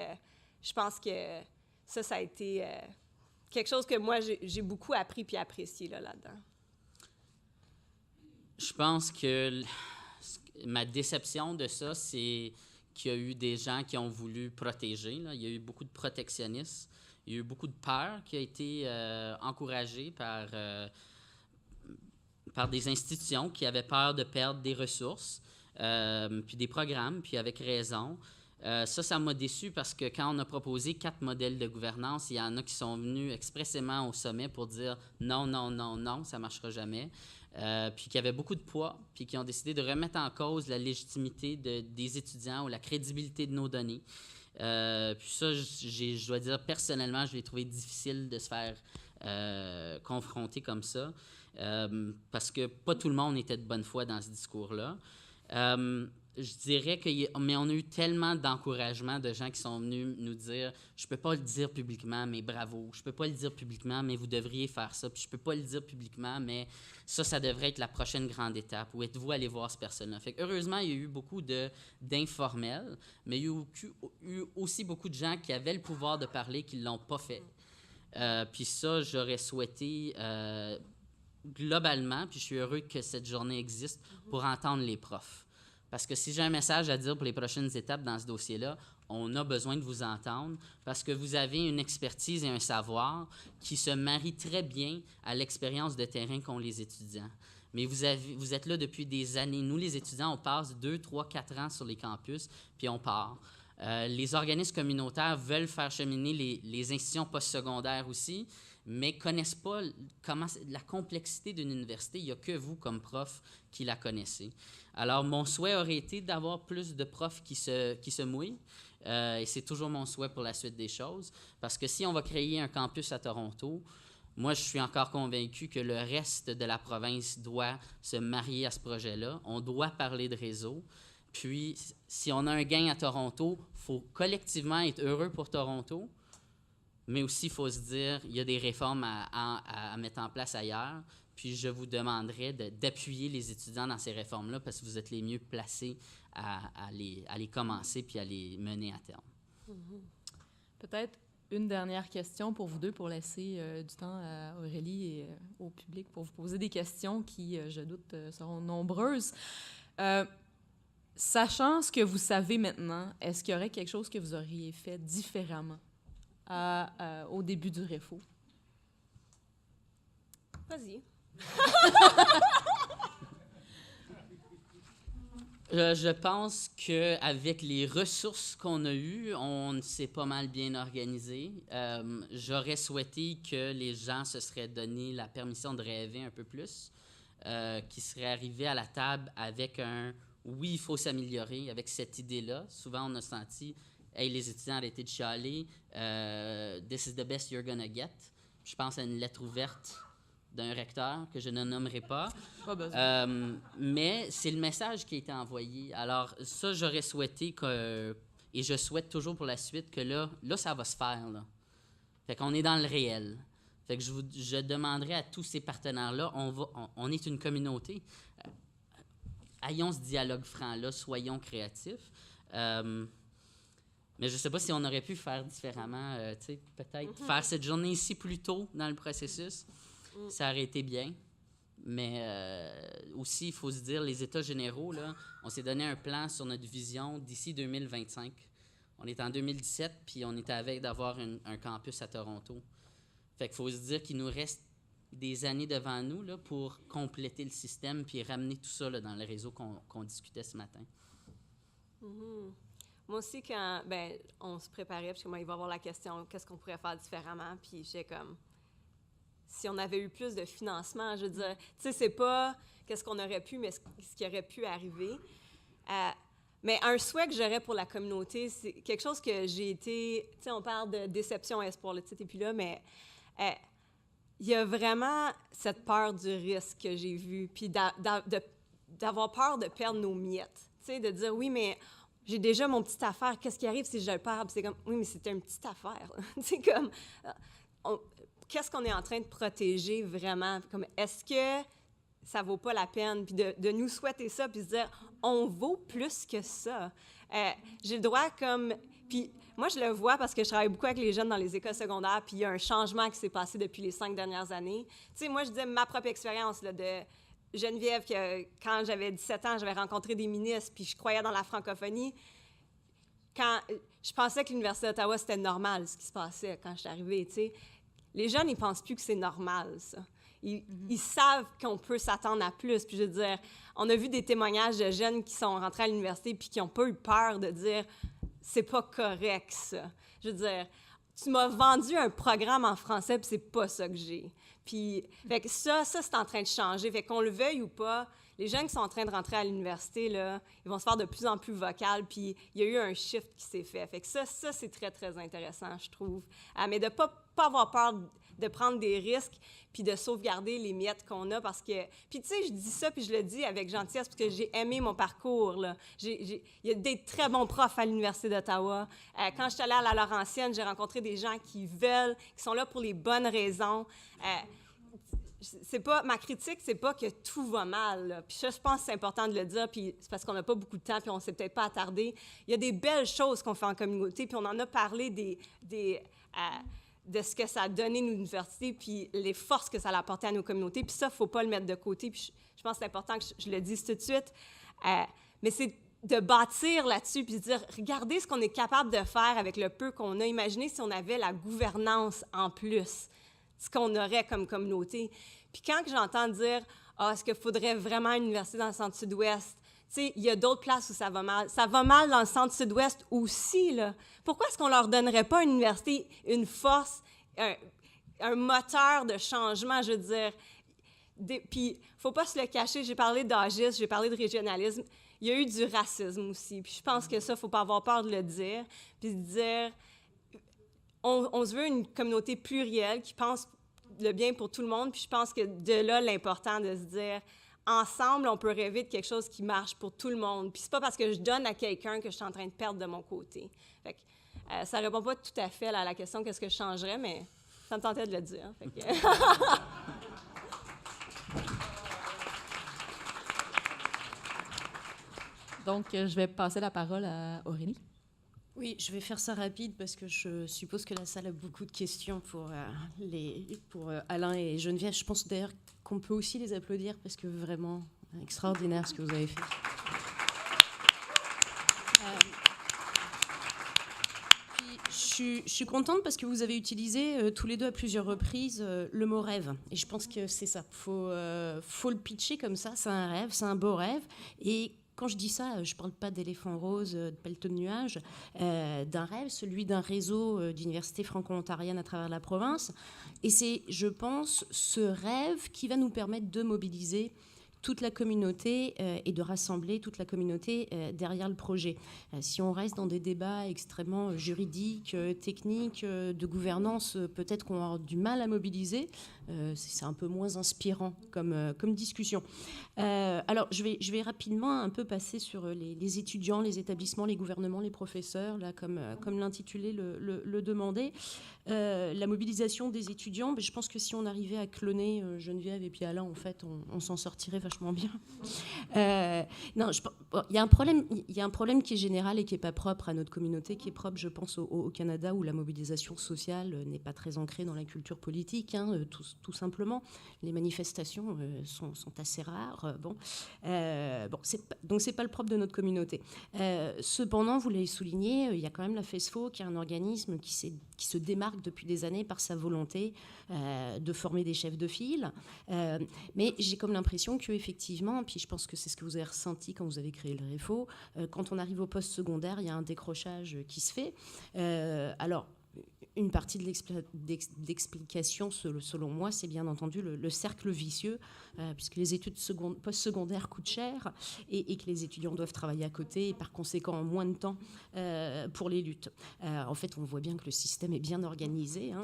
je pense que ça a été quelque chose que moi, j'ai beaucoup appris puis apprécié là-dedans. Je pense que ma déception de ça, c'est qu'il y a eu des gens qui ont voulu protéger. Là. Il y a eu beaucoup de protectionnisme. Il y a eu beaucoup de peur qui a été encouragée par des institutions qui avaient peur de perdre des ressources, puis des programmes, puis avec raison. Ça m'a déçu parce que quand on a proposé 4 modèles de gouvernance, il y en a qui sont venus expressément au sommet pour dire non, non, non, non, ça ne marchera jamais. Puis qui avaient beaucoup de poids, puis qui ont décidé de remettre en cause la légitimité des étudiants ou la crédibilité de nos données. Puis ça, je dois dire, personnellement, je l'ai trouvé difficile de se faire confronter comme ça, parce que pas tout le monde était de bonne foi dans ce discours-là. Je dirais mais on a eu tellement d'encouragement de gens qui sont venus nous dire « Je peux pas le dire publiquement, mais bravo. Je peux pas le dire publiquement, mais vous devriez faire ça. Puis je peux pas le dire publiquement, mais ça devrait être la prochaine grande étape. Ou êtes-vous allé voir cette personne-là? » Fait que heureusement, il y a eu beaucoup d'informels, mais il y a eu aussi beaucoup de gens qui avaient le pouvoir de parler qui l'ont pas fait. Puis ça, j'aurais souhaité... globalement, puis je suis heureux que cette journée existe pour entendre les profs. Parce que si j'ai un message à dire pour les prochaines étapes dans ce dossier-là, on a besoin de vous entendre parce que vous avez une expertise et un savoir qui se marient très bien à l'expérience de terrain qu'ont les étudiants. Mais vous êtes là depuis des années. Nous, les étudiants, on passe 2, 3, 4 ans sur les campus, puis on part. Les organismes communautaires veulent faire cheminer les institutions postsecondaires aussi, mais ne connaissent pas la complexité d'une université. Il n'y a que vous, comme prof, qui la connaissez. Alors, mon souhait aurait été d'avoir plus de profs qui se mouillent, et c'est toujours mon souhait pour la suite des choses, parce que si on va créer un campus à Toronto, moi, je suis encore convaincu que le reste de la province doit se marier à ce projet-là. On doit parler de réseau. Puis, si on a un gain à Toronto, il faut collectivement être heureux pour Toronto, mais aussi, il faut se dire, il y a des réformes à mettre en place ailleurs. Puis, je vous demanderais d'appuyer les étudiants dans ces réformes-là parce que vous êtes les mieux placés à les commencer puis à les mener à terme. Peut-être une dernière question pour vous deux, pour laisser du temps à Aurélie et au public pour vous poser des questions qui, je doute, seront nombreuses. Sachant ce que vous savez maintenant, est-ce qu'il y aurait quelque chose que vous auriez fait différemment au début du REFO? Vas-y. Je pense qu'avec les ressources qu'on a eues, on s'est pas mal bien organisé. J'aurais souhaité que les gens se seraient donné la permission de rêver un peu plus, qu'ils seraient arrivés à la table avec un « oui, il faut s'améliorer », avec cette idée-là. Souvent, on a senti « hey, les étudiants, arrêtez de chialer, this is the best you're gonna get ». Je pense à une lettre ouverte d'un recteur que je ne nommerai pas. Pas besoin. Mais c'est le message qui a été envoyé. Alors ça, j'aurais souhaité et je souhaite toujours pour la suite que là ça va se faire. Là. Fait qu'on est dans le réel. Fait que je demanderai à tous ces partenaires-là, on est une communauté. Ayons ce dialogue franc-là, soyons créatifs. Mais je ne sais pas si on aurait pu faire différemment, peut-être faire cette journée ici plus tôt dans le processus. Ça aurait été bien. Mais aussi, il faut se dire, les États généraux, là, on s'est donné un plan sur notre vision d'ici 2025. On est en 2017, puis on est avec d'avoir un campus à Toronto. Fait qu'il faut se dire qu'il nous reste des années devant nous là, pour compléter le système puis ramener tout ça là, dans le réseau qu'on discutait ce matin. Mm-hmm. Moi aussi, quand on se préparait, parce que moi, il va y avoir la question qu'est-ce qu'on pourrait faire différemment, puis j'ai comme si on avait eu plus de financement, je veux dire, tu sais, c'est pas qu'est-ce qu'on aurait pu, mais ce qui aurait pu arriver. Mais un souhait que j'aurais pour la communauté, c'est quelque chose que j'ai été, tu sais, on parle de déception, espoir, le titre, et puis là, mais il y a vraiment cette peur du risque que j'ai vu, puis d'avoir peur de perdre nos miettes, tu sais, de dire, oui, mais j'ai déjà mon petite affaire, qu'est-ce qui arrive si je le perds? Puis c'est comme, oui, mais c'est une petite affaire. C'est comme, qu'est-ce qu'on est en train de protéger vraiment? Comme, est-ce que ça vaut pas la peine? Puis de nous souhaiter ça, puis se dire, on vaut plus que ça. J'ai le droit comme... Puis moi, je le vois parce que je travaille beaucoup avec les jeunes dans les écoles secondaires, puis il y a un changement qui s'est passé depuis les 5 dernières années. Tu sais, moi, je disais ma propre expérience là, de Geneviève, que quand j'avais 17 ans, j'avais rencontré des ministres, puis je croyais dans la francophonie. Quand je pensais que l'Université d'Ottawa, c'était normal, ce qui se passait quand je suis arrivée, tu sais. Les jeunes, ils pensent plus que c'est normal, ça. Ils savent qu'on peut s'attendre à plus. Puis je veux dire, on a vu des témoignages de jeunes qui sont rentrés à l'université puis qui n'ont pas eu peur de dire « c'est pas correct, ça ». Je veux dire, tu m'as vendu un programme en français puis c'est pas ça que j'ai. Puis, fait que ça, c'est en train de changer. Fait qu'on le veuille ou pas, les jeunes qui sont en train de rentrer à l'université, là, ils vont se faire de plus en plus vocales, puis il y a eu un shift qui s'est fait. Fait que ça c'est très, très intéressant, je trouve. Mais de ne pas avoir peur de prendre des risques, puis de sauvegarder les miettes qu'on a, parce que... Puis tu sais, je dis ça, puis je le dis avec gentillesse, parce que j'ai aimé mon parcours, là. Il y a des très bons profs à l'Université d'Ottawa. Quand je suis allée à la Laurentienne, j'ai rencontré des gens qui sont là pour les bonnes raisons. C'est pas ma critique, c'est pas que tout va mal, là. Puis ça, je pense que c'est important de le dire, puis c'est parce qu'on n'a pas beaucoup de temps, puis on s'est peut-être pas attardé. Il y a des belles choses qu'on fait en communauté, puis on en a parlé de ce que ça a donné l'université, puis les forces que ça a apporté à nos communautés. Puis ça, il ne faut pas le mettre de côté. Puis je pense que c'est important que je le dise tout de suite. Mais c'est de bâtir là-dessus, puis de dire, regardez ce qu'on est capable de faire avec le peu qu'on a. Imaginez si on avait la gouvernance en plus, ce qu'on aurait comme communauté. Puis quand j'entends dire, est-ce qu'il faudrait vraiment une université dans le centre-sud-ouest? Tu sais, il y a d'autres places où ça va mal. Ça va mal dans le centre-sud-ouest aussi, là. Pourquoi est-ce qu'on leur donnerait pas à une université une force, un moteur de changement, je veux dire? Puis, il ne faut pas se le cacher, j'ai parlé d'agisme, j'ai parlé de régionalisme. Il y a eu du racisme aussi. Puis je pense que ça, il ne faut pas avoir peur de le dire. Puis de dire, on se veut une communauté plurielle qui pense le bien pour tout le monde. Puis je pense que de là, l'important de se dire... Ensemble, on peut rêver de quelque chose qui marche pour tout le monde. Puis c'est pas parce que je donne à quelqu'un que je suis en train de perdre de mon côté. Fait que, ça répond pas tout à fait là, à la question qu'est-ce que je changerais, mais ça me tentait de le dire. Fait que... Donc, je vais passer la parole à Aurélie. Oui, je vais faire ça rapide parce que je suppose que la salle a beaucoup de questions pour Alain et Geneviève. Je pense d'ailleurs qu'on peut aussi les applaudir parce que vraiment extraordinaire ce que vous avez fait. Je suis contente parce que vous avez utilisé tous les deux à plusieurs reprises le mot rêve. Et je pense que c'est ça. Faut le pitcher comme ça. C'est un rêve, c'est un beau rêve. Et quand je dis ça, je ne parle pas d'éléphant rose, de pelleteau de nuages, d'un rêve, celui d'un réseau d'universités franco-ontariennes à travers la province. Et c'est, je pense, ce rêve qui va nous permettre de mobiliser toute la communauté et de rassembler toute la communauté derrière le projet. Si on reste dans des débats extrêmement juridiques, techniques, de gouvernance, peut-être qu'on va avoir du mal à mobiliser. C'est un peu moins inspirant comme discussion. Alors, je vais rapidement un peu passer sur les étudiants, les établissements, les gouvernements, les professeurs, là, comme l'intitulé le demandait. La mobilisation des étudiants, je pense que si on arrivait à cloner Geneviève et puis Alain, en fait, on s'en sortirait vachement bien. Non, il y a un problème qui est général et qui n'est pas propre à notre communauté, qui est propre, je pense, au Canada, où la mobilisation sociale n'est pas très ancrée dans la culture politique, hein, tout simplement. Les manifestations sont assez rares. Donc c'est pas le propre de notre communauté. Cependant, vous l'avez souligné, il y a quand même la FESFO, qui est un organisme qui se démarque depuis des années par sa volonté de former des chefs de file. Mais j'ai comme l'impression qu'effectivement, puis je pense que c'est ce que vous avez ressenti quand vous avez créé le REFO, quand on arrive au post-secondaire, il y a un décrochage qui se fait. Alors, une partie de l'explication, selon moi, c'est bien entendu le cercle vicieux, puisque les études post-secondaires coûtent cher et que les étudiants doivent travailler à côté et par conséquent en moins de temps pour les luttes. En fait, on voit bien que le système est bien organisé. Hein.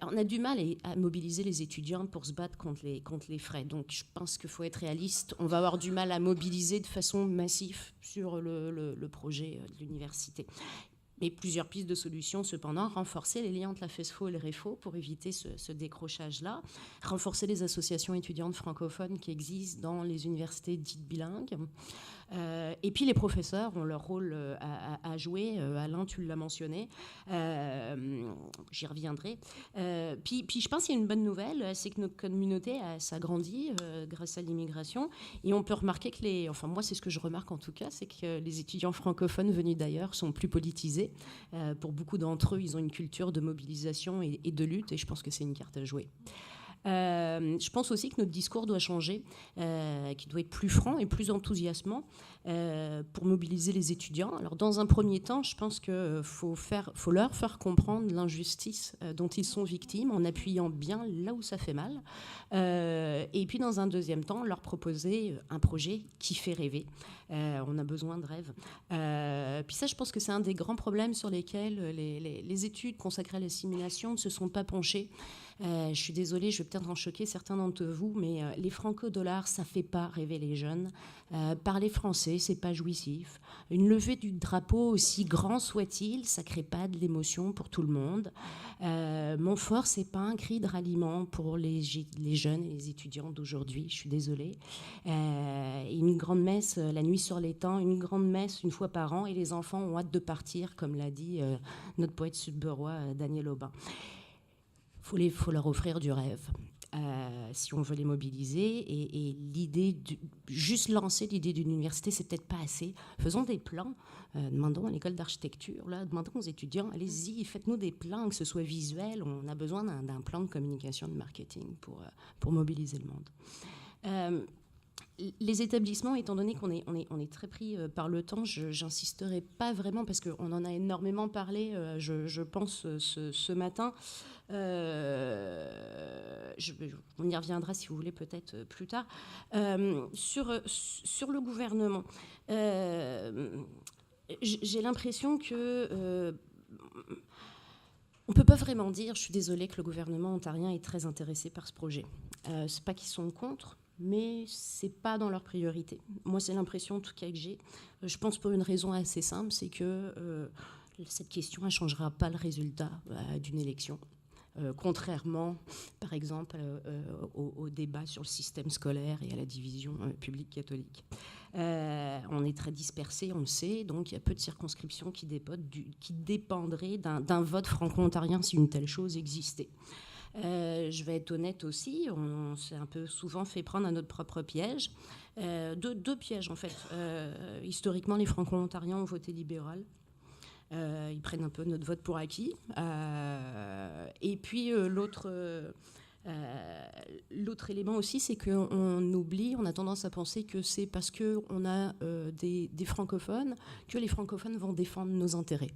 On a du mal à mobiliser les étudiants pour se battre contre les frais. Donc, je pense qu'il faut être réaliste. On va avoir du mal à mobiliser de façon massive sur le projet de l'université. Mais plusieurs pistes de solutions, cependant, renforcer les liens entre la FESFO et le REFO pour éviter ce décrochage-là, renforcer les associations étudiantes francophones qui existent dans les universités dites bilingues. Et puis les professeurs ont leur rôle à jouer. Alain, tu l'as mentionné. J'y reviendrai. Puis je pense qu'il y a une bonne nouvelle, c'est que notre communauté s'agrandit grâce à l'immigration. Et on peut remarquer que enfin moi c'est ce que je remarque en tout cas, c'est que les étudiants francophones venus d'ailleurs sont plus politisés. Pour beaucoup d'entre eux, ils ont une culture de mobilisation et de lutte, et je pense que c'est une carte à jouer. Je pense aussi que notre discours doit changer, qu'il doit être plus franc et plus enthousiasmant pour mobiliser les étudiants. Alors, dans un premier temps, je pense qu'il faut leur faire comprendre l'injustice dont ils sont victimes en appuyant bien là où ça fait mal. Et puis, dans un deuxième temps, leur proposer un projet qui fait rêver. On a besoin de rêves. Puis ça, je pense que c'est un des grands problèmes sur lesquels les études consacrées à l'assimilation ne se sont pas penchées. Je suis désolée, je vais peut-être en choquer certains d'entre vous, mais les franco-dollars, ça ne fait pas rêver les jeunes. Parler français, c'est pas jouissif. Une levée du drapeau, aussi grand soit-il, ça ne crée pas de l'émotion pour tout le monde. Montfort, ce n'est pas un cri de ralliement pour les jeunes et les étudiants d'aujourd'hui, je suis désolée. Une grande messe la nuit sur l'étang, une grande messe une fois par an, et les enfants ont hâte de partir, comme l'a dit notre poète sudburois Daniel Aubin. Il faut leur offrir du rêve si on veut les mobiliser. Et l'idée, juste lancer l'idée d'une université, c'est peut-être pas assez. Faisons des plans. Demandons à l'école d'architecture, demandons aux étudiants, allez-y, faites-nous des plans, que ce soit visuel. On a besoin d'un plan de communication, de marketing pour mobiliser le monde. Les établissements, étant donné qu'on est très pris par le temps, j'insisterai pas vraiment parce qu'on en a énormément parlé, je pense, ce matin. On y reviendra si vous voulez peut-être plus tard. Sur le gouvernement, j'ai l'impression que on ne peut pas vraiment dire, je suis désolée, que le gouvernement ontarien est très intéressé par ce projet. C'est pas qu'ils sont contre, mais c'est pas dans leur priorité. Moi, c'est l'impression en tout cas que j'ai. Je pense pour une raison assez simple, c'est que cette question ne changera pas le résultat d'une élection. Contrairement, par exemple, au débat sur le système scolaire et à la division publique-catholique. On est très dispersé, on le sait, donc il y a peu de circonscriptions qui dépendraient d'un vote franco-ontarien si une telle chose existait. Je vais être honnête aussi, on s'est un peu souvent fait prendre à notre propre piège. Deux pièges, en fait. Historiquement, les franco-ontariens ont voté libéral. Ils prennent un peu notre vote pour acquis. Et puis, l'autre élément aussi, c'est qu'on oublie, on a tendance à penser que c'est parce qu'on a des francophones que les francophones vont défendre nos intérêts.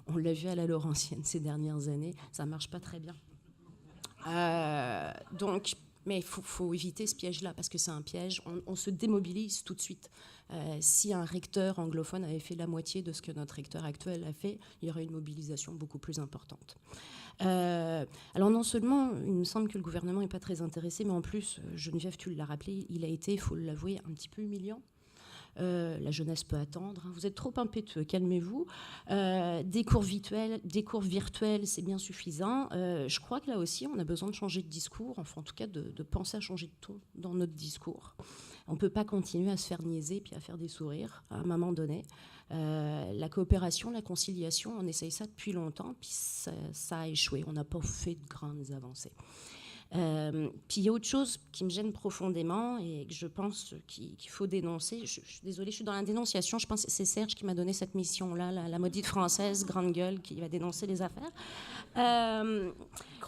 On l'a vu à la Laurentienne ces dernières années, ça ne marche pas très bien. Donc, Mais il faut éviter ce piège-là, parce que c'est un piège, on se démobilise tout de suite. Si un recteur anglophone avait fait la moitié de ce que notre recteur actuel a fait, il y aurait une mobilisation beaucoup plus importante. Alors non seulement, il me semble que le gouvernement n'est pas très intéressé, mais en plus, Geneviève, tu l'as rappelé, il a été, il faut l'avouer, un petit peu humiliant. La jeunesse peut attendre. Hein. Vous êtes trop impétueux, calmez-vous. Des cours virtuels, c'est bien suffisant. Je crois que là aussi, on a besoin de changer de discours, enfin en tout cas de penser à changer de ton dans notre discours. On ne peut pas continuer à se faire niaiser puis à faire des sourires à un moment donné. La coopération, la conciliation, on essaye ça depuis longtemps, puis ça a échoué. On n'a pas fait de grandes avancées. Puis il y a autre chose qui me gêne profondément et que je pense qu'il faut dénoncer. Je suis désolée, je suis dans la dénonciation. Je pense que c'est Serge qui m'a donné cette mission-là, la maudite française, grande gueule, qui va dénoncer les affaires.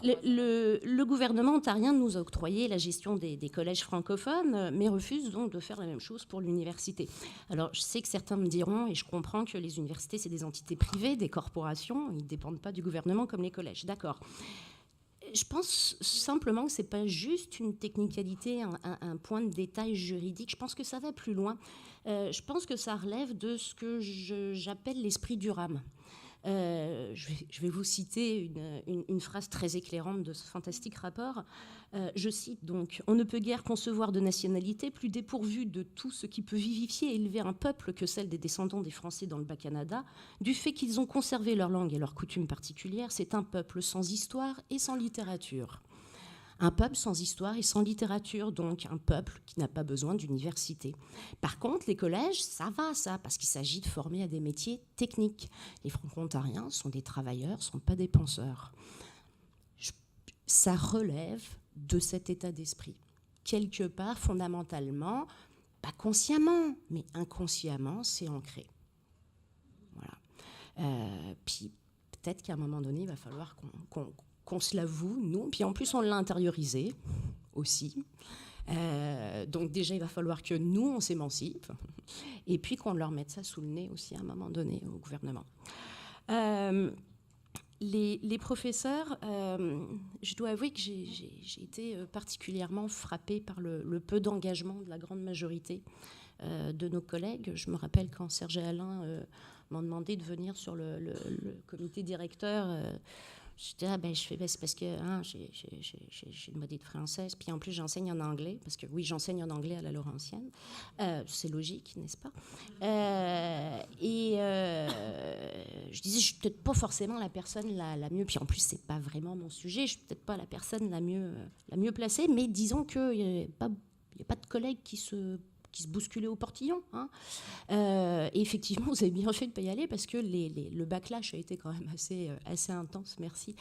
Le gouvernement ontarien nous a octroyé la gestion des collèges francophones, mais refuse donc de faire la même chose pour l'université. Alors, je sais que certains me diront, et je comprends que les universités, c'est des entités privées, des corporations, ils ne dépendent pas du gouvernement comme les collèges. D'accord. Je pense simplement que ce n'est pas juste une technicalité, un point de détail juridique. Je pense que ça va plus loin. Je pense que ça relève de ce que j'appelle l'esprit du RAM. Je vais vous citer une phrase très éclairante de ce fantastique rapport. Je cite donc « On ne peut guère concevoir de nationalité plus dépourvue de tout ce qui peut vivifier et élever un peuple que celle des descendants des Français dans le Bas-Canada. Du fait qu'ils ont conservé leur langue et leurs coutumes particulières, c'est un peuple sans histoire et sans littérature. » Un peuple sans histoire et sans littérature, donc un peuple qui n'a pas besoin d'université. Par contre, les collèges, ça va, ça, parce qu'il s'agit de former à des métiers techniques. Les franco-ontariens sont des travailleurs, ne sont pas des penseurs. Ça relève de cet état d'esprit. Quelque part, fondamentalement, pas consciemment, mais inconsciemment, c'est ancré. Voilà. Puis peut-être qu'à un moment donné, il va falloir qu'on se l'avoue, nous. Puis en plus, on l'a intériorisé aussi. Donc déjà, il va falloir que nous, on s'émancipe. Et puis qu'on leur mette ça sous le nez aussi à un moment donné au gouvernement. Les professeurs, je dois avouer que j'ai été particulièrement frappée par le peu d'engagement de la grande majorité de nos collègues. Je me rappelle quand Serge et Alain m'ont demandé de venir sur le comité directeur. Je dis, c'est parce que j'ai une maudite française, puis en plus j'enseigne en anglais, parce que oui, j'enseigne en anglais à la Laurentienne. C'est logique, n'est-ce pas? Je disais, je suis peut-être pas forcément la personne la mieux, puis en plus c'est pas vraiment mon sujet, je suis peut-être pas la personne la mieux placée, mais disons qu'il n'y a pas de collègues qui se bousculaient au portillon. Hein. Et effectivement, vous avez bien fait de ne pas y aller parce que le backlash a été quand même assez intense, merci.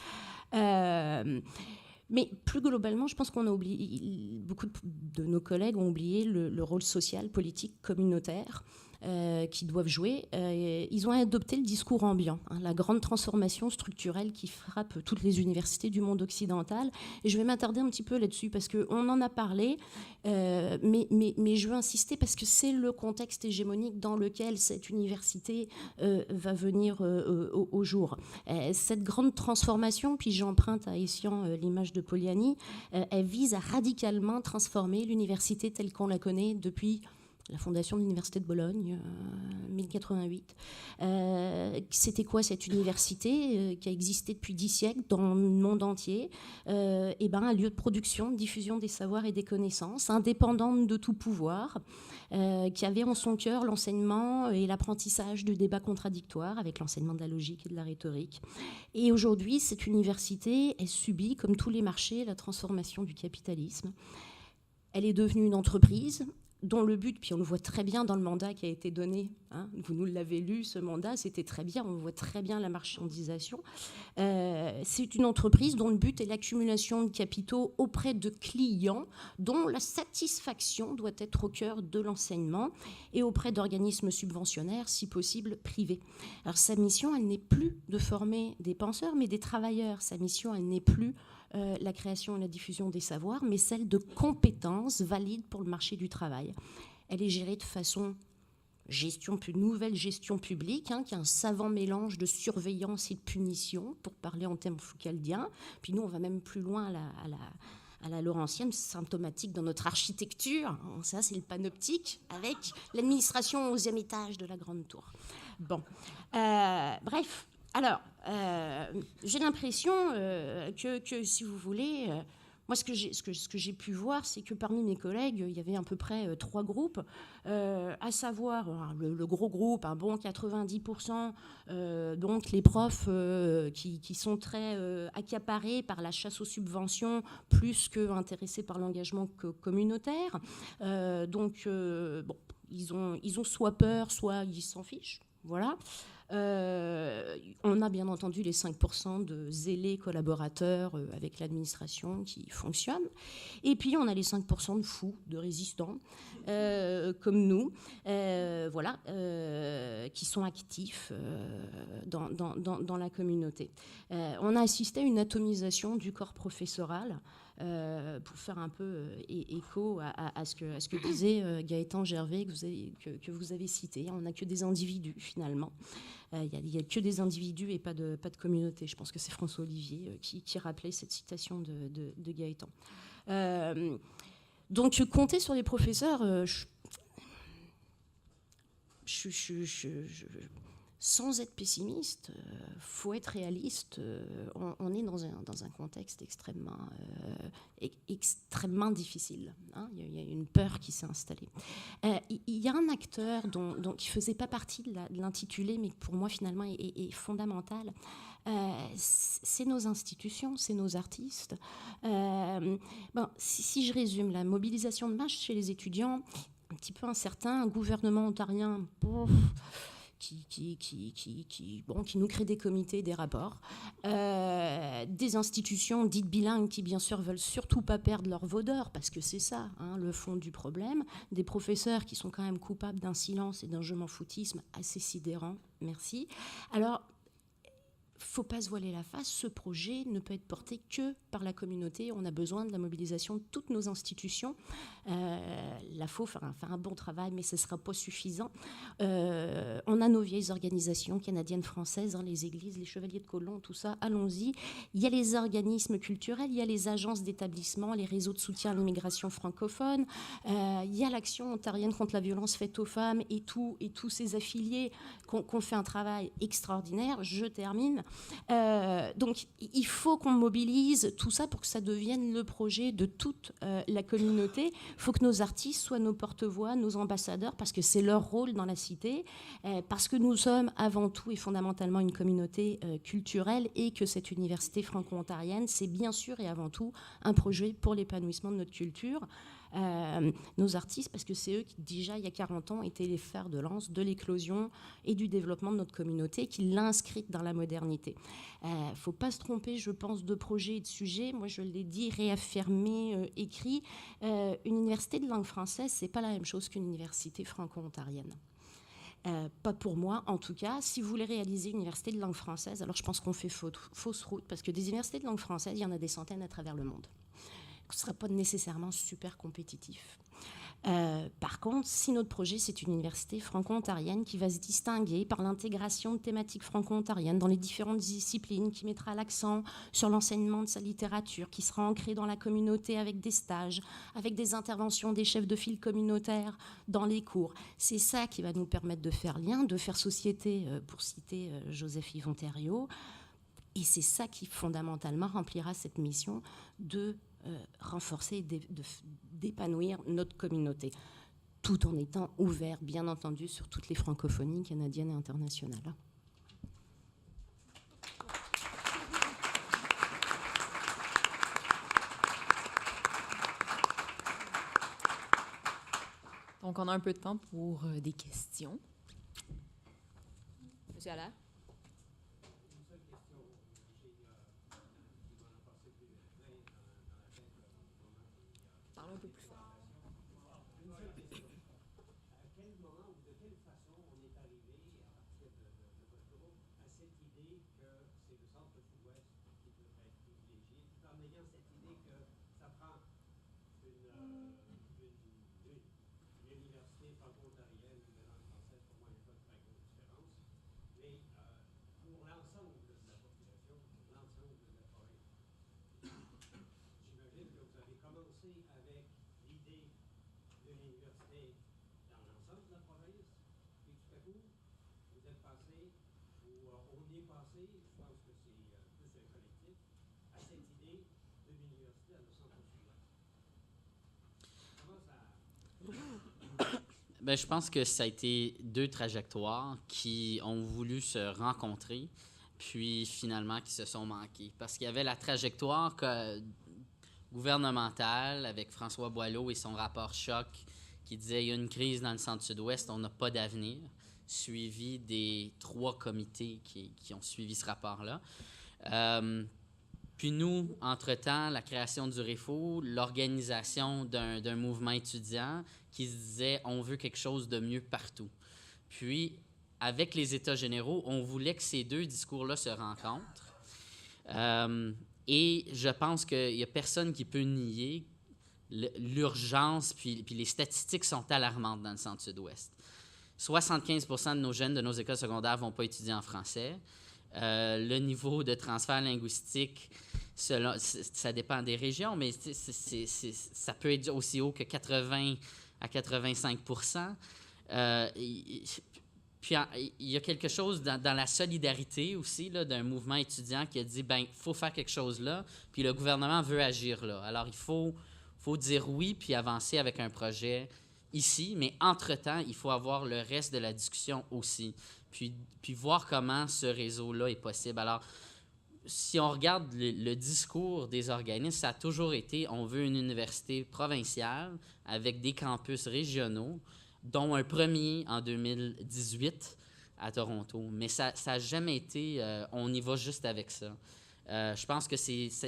Mais plus globalement, je pense qu'on a oublié, beaucoup de nos collègues ont oublié le rôle social, politique, communautaire qu'ils doivent jouer. Ils ont adopté le discours ambiant, hein, la grande transformation structurelle qui frappe toutes les universités du monde occidental. Et je vais m'attarder un petit peu là-dessus parce qu'on en a parlé, mais je veux insister parce que c'est le contexte hégémonique dans lequel cette université va venir au jour. Cette grande transformation, puis j'emprunte à Essian l'image de Poliani, elle vise à radicalement transformer l'université telle qu'on la connaît depuis la fondation de l'Université de Bologne, 1088. C'était quoi cette université qui a existé depuis 10 siècles dans le monde entier? Un lieu de production, de diffusion des savoirs et des connaissances, indépendante de tout pouvoir, qui avait en son cœur l'enseignement et l'apprentissage du débat contradictoire avec l'enseignement de la logique et de la rhétorique. Et aujourd'hui, cette université, elle subit, comme tous les marchés, la transformation du capitalisme. Elle est devenue une entreprise dont le but, puis on le voit très bien dans le mandat qui a été donné, hein, vous nous l'avez lu, ce mandat, c'était très bien, on voit très bien la marchandisation. C'est une entreprise dont le but est l'accumulation de capitaux auprès de clients dont la satisfaction doit être au cœur de l'enseignement et auprès d'organismes subventionnaires, si possible privés. Alors sa mission, elle n'est plus de former des penseurs, mais des travailleurs. Sa mission, elle n'est plus la création et la diffusion des savoirs, mais celle de compétences valides pour le marché du travail. Elle est gérée de façon nouvelle gestion publique, hein, qui est un savant mélange de surveillance et de punition, pour parler en termes foucaldiens. Puis nous, on va même plus loin à la Laurentienne, symptomatique dans notre architecture. Ça, c'est le panoptique avec l'administration au 11e étage de la Grande Tour. Bon, bref. Alors, j'ai l'impression que, si vous voulez, moi, ce que j'ai pu voir, c'est que parmi mes collègues, il y avait à peu près 3 groupes, à savoir le gros groupe, un bon 90%, donc les profs qui sont très accaparés par la chasse aux subventions, plus qu'intéressés par l'engagement communautaire. Donc, bon, ils ont soit peur, soit ils s'en fichent. Voilà. On a bien entendu les 5% de zélés collaborateurs avec l'administration qui fonctionnent. Et puis, on a les 5% de fous, de résistants, comme nous, voilà, qui sont actifs dans la communauté. On a assisté à une atomisation du corps professoral, pour faire un peu écho à ce que disait Gaëtan Gervais, que vous avez cité. On n'a que des individus, finalement. Il n'y a que des individus et pas de communauté. Je pense que c'est François Olivier qui rappelait cette citation de Gaëtan. Donc, compter sur les professeurs, sans être pessimiste, faut être réaliste. On est dans un contexte extrêmement difficile. Hein. Il y a une peur qui s'est installée. Il y a un acteur qui ne faisait pas partie de l'intitulé, mais pour moi finalement est fondamental. C'est nos institutions, c'est nos artistes. Si je résume, la mobilisation de masse chez les étudiants, un petit peu incertain, un gouvernement ontarien... qui nous crée des comités, des rapports, des institutions dites bilingues qui, bien sûr, veulent surtout pas perdre leur vaudeur, parce que c'est ça, hein, le fond du problème, des professeurs qui sont quand même coupables d'un silence et d'un je m'en foutisme assez sidérant, merci. Alors, faut pas se voiler la face, ce projet ne peut être porté que par la communauté. On a besoin de la mobilisation de toutes nos institutions. Là, faut faire un bon travail, mais ce ne sera pas suffisant. On a nos vieilles organisations canadiennes, françaises, hein, les églises, les chevaliers de colons, tout ça, allons-y. Il y a les organismes culturels, il y a les agences d'établissement, les réseaux de soutien à l'immigration francophone, il y a l'action ontarienne contre la violence faite aux femmes et tous ces affiliés qu'on fait un travail extraordinaire. Je termine. Donc, il faut qu'on mobilise tout ça pour que ça devienne le projet de toute la communauté. Il faut que nos artistes soient nos porte-voix, nos ambassadeurs, parce que c'est leur rôle dans la cité, parce que nous sommes avant tout et fondamentalement une communauté culturelle et que cette université franco-ontarienne, c'est bien sûr et avant tout un projet pour l'épanouissement de notre culture. Nos artistes, parce que c'est eux qui, déjà, il y a 40 ans, étaient les fers de lance de l'éclosion et du développement de notre communauté, qui l'a inscrite dans la modernité. Il ne faut pas se tromper, je pense, de projet et de sujet. Moi, je l'ai dit, réaffirmé, écrit. Une université de langue française, ce n'est pas la même chose qu'une université franco-ontarienne. Pas pour moi, en tout cas. Si vous voulez réaliser une université de langue française, alors je pense qu'on fait fausse route, parce que des universités de langue française, il y en a des centaines à travers le monde. Ce ne sera pas nécessairement super compétitif. Par contre, si notre projet, c'est une université franco-ontarienne qui va se distinguer par l'intégration de thématiques franco-ontariennes dans les différentes disciplines, qui mettra l'accent sur l'enseignement de sa littérature, qui sera ancrée dans la communauté avec des stages, avec des interventions des chefs de file communautaires dans les cours, c'est ça qui va nous permettre de faire lien, de faire société, pour citer Joseph-Yves Ontario. Et c'est ça qui, fondamentalement, remplira cette mission de renforcer et d'épanouir notre communauté, tout en étant ouvert, bien entendu, sur toutes les francophonies canadiennes et internationales. Donc, on a un peu de temps pour des questions. Monsieur Allaire? Parlez un peu plus fort. À quel moment ou de quelle façon on est arrivé, à partir de votre groupe, à cette idée que c'est le centre-ouest qui devrait être privilégié, tout en ayant cette idée que ça prend une université franco-ontarienne ou de langue française, pour moi, il n'y a pas de très grande différence, mais pour l'ensemble de la population, pour l'ensemble de la province. J'imagine que vous avez commencé avec l'idée de l'université dans l'ensemble de la province, puis tout à coup, vous êtes passé, ou on y est passé, je pense que c'est plus un collectif, à cette idée de l'université dans le centre-sud-ouest. Comment ça... Ben, je pense que ça a été deux trajectoires qui ont voulu se rencontrer, puis finalement qui se sont manquées. Parce qu'il y avait la trajectoire gouvernementale avec François Boileau et son rapport choc qui disait il y a une crise dans le centre-sud-ouest, on n'a pas d'avenir, suivi des 3 comités qui ont suivi ce rapport-là. Puis nous, entre-temps, la création du REFO, l'organisation d'un mouvement étudiant qui se disait on veut quelque chose de mieux partout. Puis, avec les États généraux, on voulait que ces deux discours-là se rencontrent. Et je pense qu'il n'y a personne qui peut nier l'urgence, puis les statistiques sont alarmantes dans le centre-sud-ouest. 75% de nos jeunes de nos écoles secondaires ne vont pas étudier en français. Le niveau de transfert linguistique, ça dépend des régions, mais ça peut être aussi haut que 80 à 85%. Puis il y a quelque chose dans la solidarité aussi là, d'un mouvement étudiant qui a dit ben il faut faire quelque chose là, puis le gouvernement veut agir là. Alors il faut dire oui puis avancer avec un projet ici, mais entre-temps, il faut avoir le reste de la discussion aussi, puis voir comment ce réseau-là est possible. Alors, si on regarde le discours des organismes, ça a toujours été on veut une université provinciale avec des campus régionaux, dont un premier en 2018 à Toronto. Mais ça n'a jamais été on y va juste avec ça. Je pense que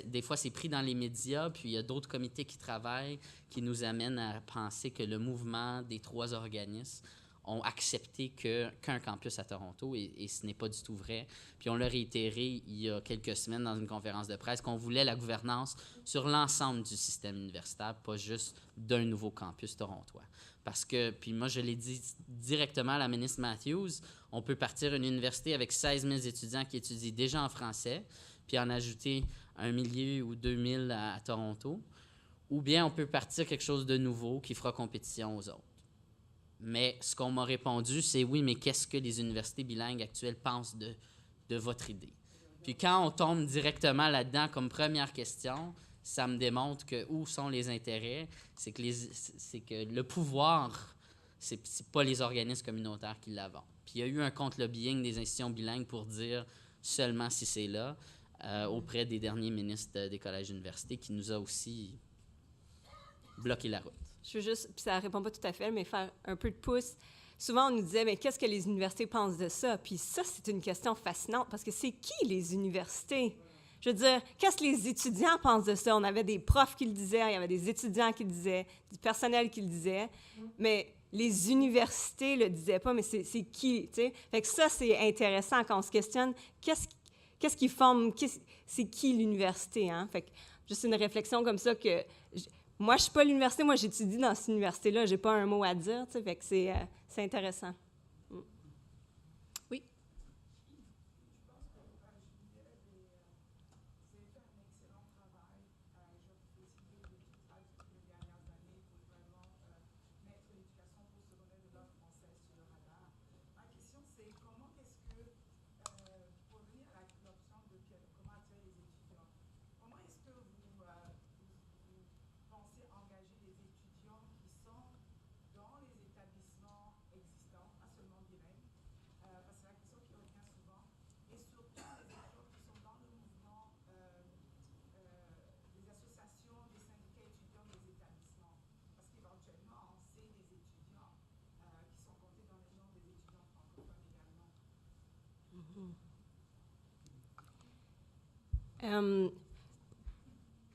des fois, c'est pris dans les médias, puis il y a d'autres comités qui travaillent, qui nous amènent à penser que le mouvement des 3 organismes ont accepté qu'un campus à Toronto, et ce n'est pas du tout vrai. Puis on l'a réitéré il y a quelques semaines dans une conférence de presse qu'on voulait la gouvernance sur l'ensemble du système universitaire, pas juste d'un nouveau campus torontois. Parce que, puis moi je l'ai dit directement à la ministre Matthews, on peut partir une université avec 16 000 étudiants qui étudient déjà en français, puis en ajouter 1 000 ou 2 000 à Toronto, ou bien on peut partir quelque chose de nouveau qui fera compétition aux autres. Mais ce qu'on m'a répondu, c'est oui, mais qu'est-ce que les universités bilingues actuelles pensent de votre idée? Puis quand on tombe directement là-dedans comme première question, ça me démontre que où sont les intérêts, c'est que le pouvoir, c'est pas les organismes communautaires qui l'avent. Puis il y a eu un contre-lobbying des institutions bilingues pour dire seulement si c'est là, auprès des derniers ministres des collèges et universités, qui nous a aussi bloqué la route. Je veux juste, puis ça répond pas tout à fait, mais faire un peu de pouce. Souvent, on nous disait, mais qu'est-ce que les universités pensent de ça? Puis ça, c'est une question fascinante, parce que c'est qui les universités? Je veux dire, qu'est-ce que les étudiants pensent de ça? On avait des profs qui le disaient, il y avait des étudiants qui le disaient, du personnel qui le disait, mais les universités le disaient pas, mais c'est qui, tu sais? Fait que ça, c'est intéressant quand on se questionne, qu'est-ce qui forme, c'est qui l'université, hein? Fait que juste une réflexion comme ça que... Moi, je suis pas à l'université, moi, j'étudie dans cette université-là, j'ai pas un mot à dire, tu sais, fait que c'est intéressant. Oui.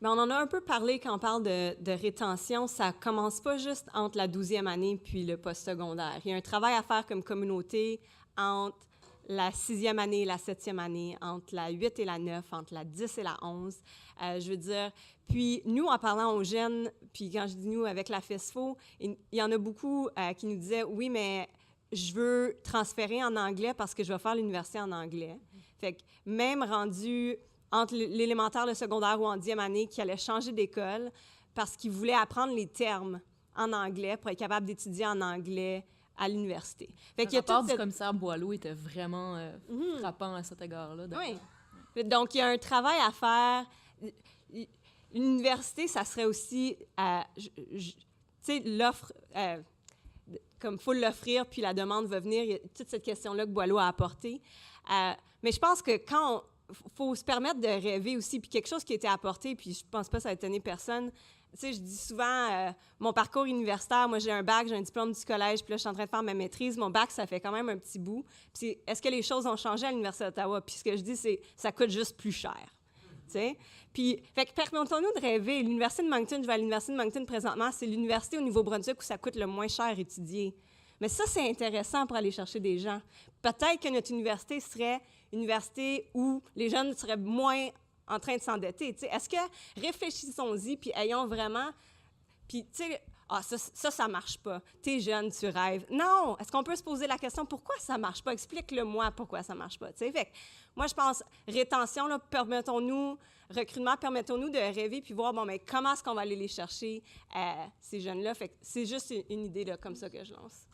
Mais on en a un peu parlé quand on parle de rétention. Ça commence pas juste entre la 12e année puis le postsecondaire. Il y a un travail à faire comme communauté entre la 6e année et la 7e année, entre la 8 et la 9, entre la 10 et la 11. Je veux dire, puis nous, en parlant aux jeunes, puis quand je dis nous, avec la FESFO, il y en a beaucoup qui nous disaient « Oui, mais je veux transférer en anglais parce que je vais faire l'université en anglais. » Fait que même rendu entre l'élémentaire, le secondaire ou en 10e année, qui allait changer d'école, parce qu'ils voulaient apprendre les termes en anglais pour être capable d'étudier en anglais à l'université. Fait qu'il y a Le rapport toute du cette- commissaire Boileau était vraiment frappant à cet égard-là. Oui. Donc, il y a un travail à faire. L'université, ça serait aussi, tu sais, l'offre, comme il faut l'offrir, puis la demande va venir. Il y a toute cette question-là que Boileau a apportée. Mais je pense que quand faut se permettre de rêver aussi, puis quelque chose qui a été apporté, puis je pense pas que ça a étonné personne. Tu sais, je dis souvent, mon parcours universitaire, moi, j'ai un bac, j'ai un diplôme du collège, puis là, je suis en train de faire ma maîtrise. Mon bac, ça fait quand même un petit bout. Puis est-ce que les choses ont changé à l'Université d'Ottawa? Puis ce que je dis, c'est ça coûte juste plus cher. Tu sais? Puis, fait que permettons-nous de rêver. L'Université de Moncton, je vais à l'Université de Moncton présentement, c'est l'université au Nouveau-Brunswick où ça coûte le moins cher étudier. Mais ça, c'est intéressant pour aller chercher des gens. Peut-être que notre université serait une université où les jeunes seraient moins en train de s'endetter. Tu sais, est-ce que, réfléchissons-y, puis ayons vraiment... Puis, tu sais, ça marche pas. T'es jeune, tu rêves. Non! Est-ce qu'on peut se poser la question, pourquoi ça marche pas? Explique-le-moi pourquoi ça marche pas. Tu sais, fait que, moi, je pense, rétention, là, permettons-nous, recrutement, permettons-nous de rêver puis voir, bon, mais comment est-ce qu'on va aller les chercher, ces jeunes-là? Fait que c'est juste une idée, là, comme ça que je lance.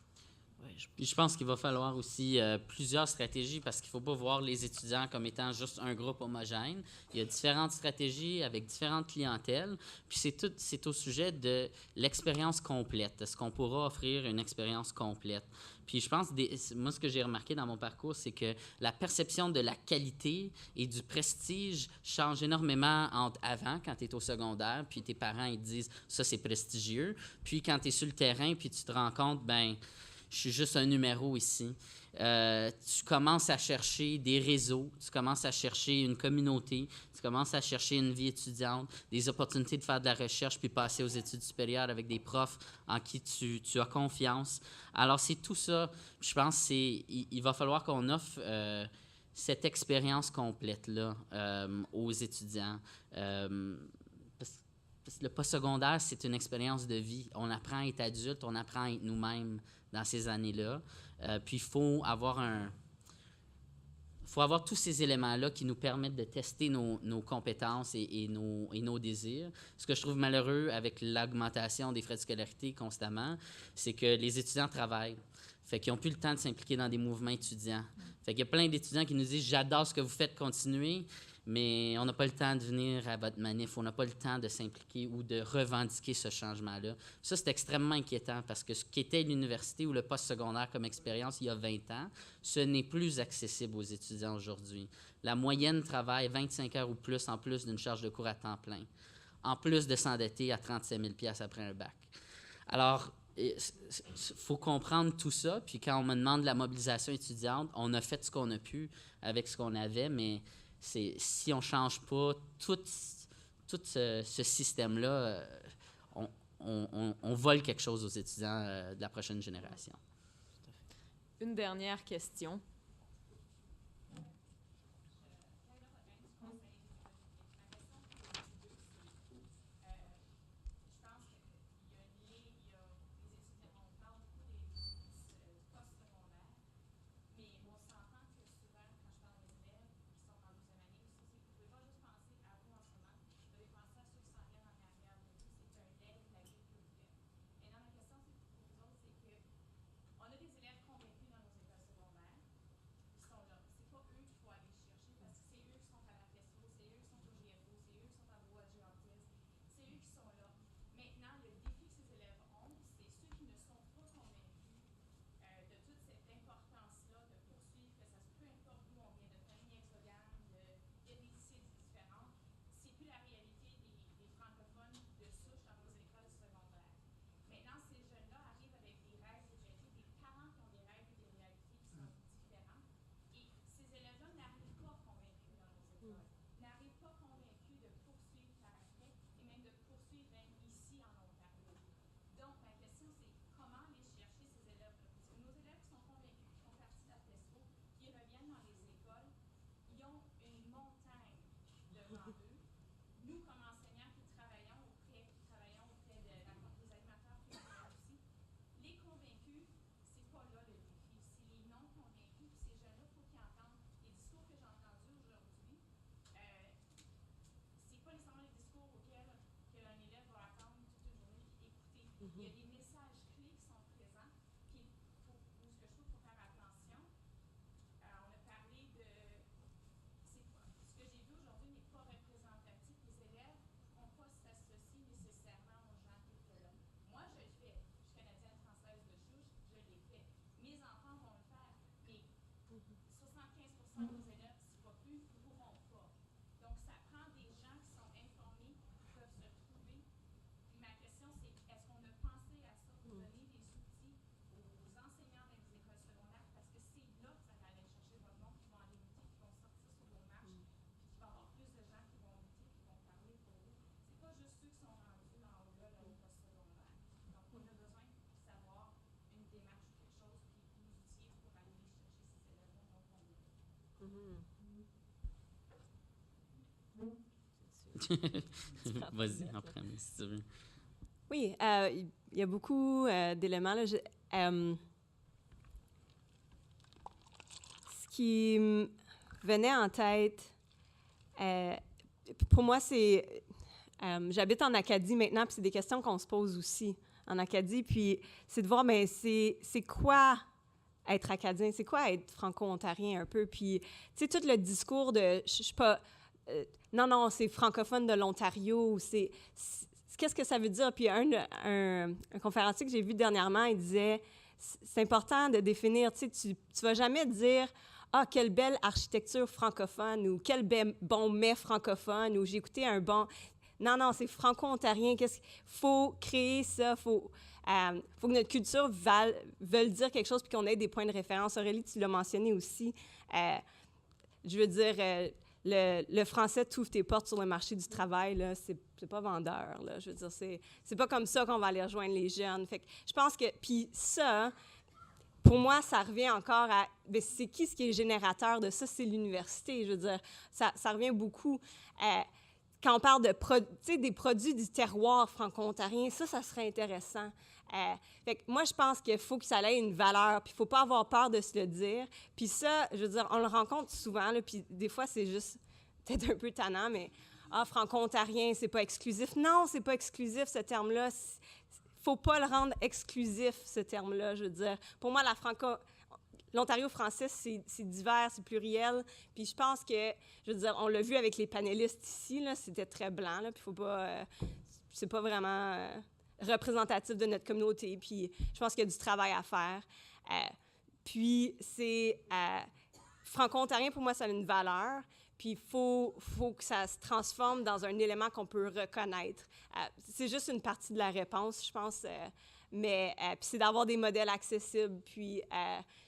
Puis je pense qu'il va falloir aussi plusieurs stratégies parce qu'il ne faut pas voir les étudiants comme étant juste un groupe homogène. Il y a différentes stratégies avec différentes clientèles. Puis c'est au sujet de l'expérience complète. Est-ce qu'on pourra offrir une expérience complète? Puis je pense, moi, ce que j'ai remarqué dans mon parcours, c'est que la perception de la qualité et du prestige change énormément entre avant, quand tu es au secondaire, puis tes parents ils te disent « ça, c'est prestigieux ». Puis quand tu es sur le terrain, puis tu te rends compte, ben je suis juste un numéro ici. Tu commences à chercher des réseaux, tu commences à chercher une communauté, tu commences à chercher une vie étudiante, des opportunités de faire de la recherche puis passer aux études supérieures avec des profs en qui tu as confiance. Alors, c'est tout ça. Je pense qu'il va falloir qu'on offre cette expérience complète-là aux étudiants. Parce que le postsecondaire, c'est une expérience de vie. On apprend à être adulte, on apprend à être nous-mêmes dans ces années-là. Puis il faut avoir tous ces éléments-là qui nous permettent de tester nos compétences et nos désirs. Ce que je trouve malheureux avec l'augmentation des frais de scolarité constamment, c'est que les étudiants travaillent. Fait qu'ils n'ont plus le temps de s'impliquer dans des mouvements étudiants. Fait qu'il y a plein d'étudiants qui nous disent « J'adore ce que vous faites, continuez », mais on n'a pas le temps de venir à votre manif, on n'a pas le temps de s'impliquer ou de revendiquer ce changement-là. Ça, c'est extrêmement inquiétant parce que ce qui était l'université ou le postsecondaire comme expérience il y a 20 ans, ce n'est plus accessible aux étudiants aujourd'hui. La moyenne travaille 25 heures ou plus en plus d'une charge de cours à temps plein, en plus de s'endetter à 37 000 $ après un bac. Alors, il faut comprendre tout ça, puis quand on me demande de la mobilisation étudiante, on a fait ce qu'on a pu avec ce qu'on avait, mais si on ne change pas tout ce système-là, on vole quelque chose aux étudiants de la prochaine génération. Une dernière question. Il y a des messages clés qui sont présents, puis ce que je trouve qu'il faut faire attention. On a parlé de... Ce que j'ai vu aujourd'hui n'est pas représentatif. Les élèves ne vont pas s'associer nécessairement aux gens qui étaient là. Moi, je le fais. Je suis canadienne française de souche, je l'ai fait. Mes enfants vont le faire, mais 75% de nos élèves, si pas plus, ne pourront pas. Donc, ça prend des gens qui sont informés, qui peuvent se trouver. Puis ma question, c'est est-ce qu'on a pensé à ça pour donner des outils aux enseignants dans les écoles secondaires? Parce que c'est là que ça va aller chercher votre monde, qui vont aller lutter, qui vont sortir sur vos marches, puis qu'il va y avoir plus de gens qui vont lutter, qui vont parler pour vous. C'est pas juste ceux qui sont rendus en haut là, au post-secondaire. Donc, on a besoin de savoir une démarche ou quelque chose, puis nous outiller pour aller chercher ces élèves-là dont on est. Vas-y, en premier, si tu veux. Oui, il y a beaucoup d'éléments. Là. Ce qui me venait en tête, pour moi, c'est... j'habite en Acadie maintenant, puis c'est des questions qu'on se pose aussi en Acadie, puis c'est de voir, mais c'est quoi être acadien? C'est quoi être franco-ontarien un peu? Puis, tu sais, tout le discours de... Je suis pas... non, c'est francophone de l'Ontario, qu'est-ce que ça veut dire? Puis un conférencier que j'ai vu dernièrement, il disait, c'est important de définir, tu sais, tu vas jamais dire, ah, quelle belle architecture francophone, ou quel bon mets francophone, ou j'ai écouté un bon... Non, c'est franco-ontarien. Faut créer ça, faut que notre culture veuille dire quelque chose, puis qu'on ait des points de référence. Aurélie, tu l'as mentionné aussi. Je veux dire... Le français t'ouvre tes portes sur le marché du travail, là, c'est pas vendeur, là. Je veux dire, c'est pas comme ça qu'on va aller rejoindre les jeunes. Fait que je pense que... Puis ça, pour moi, ça revient encore à... Bien, c'est qui ce qui est générateur de ça? C'est l'université, je veux dire. Ça revient beaucoup... quand on parle de des produits du terroir franco-ontarien, ça serait intéressant. Fait que moi, je pense qu'il faut que ça ait une valeur, puis il ne faut pas avoir peur de se le dire. Puis ça, je veux dire, on le rencontre souvent, là, puis des fois, c'est juste peut-être un peu tannant, mais franco-ontarien, c'est pas exclusif. Non, c'est pas exclusif, ce terme-là. Faut pas le rendre exclusif, ce terme-là, je veux dire. Pour moi, l'Ontario français, c'est divers, c'est pluriel. Puis je pense que, je veux dire, on l'a vu avec les panélistes ici, là, c'était très blanc, là, puis faut pas... c'est pas vraiment représentatif de notre communauté, puis je pense qu'il y a du travail à faire. Puis c'est... franco-ontarien, pour moi, ça a une valeur, puis il faut que ça se transforme dans un élément qu'on peut reconnaître. C'est juste une partie de la réponse, je pense... mais puis c'est d'avoir des modèles accessibles. Puis,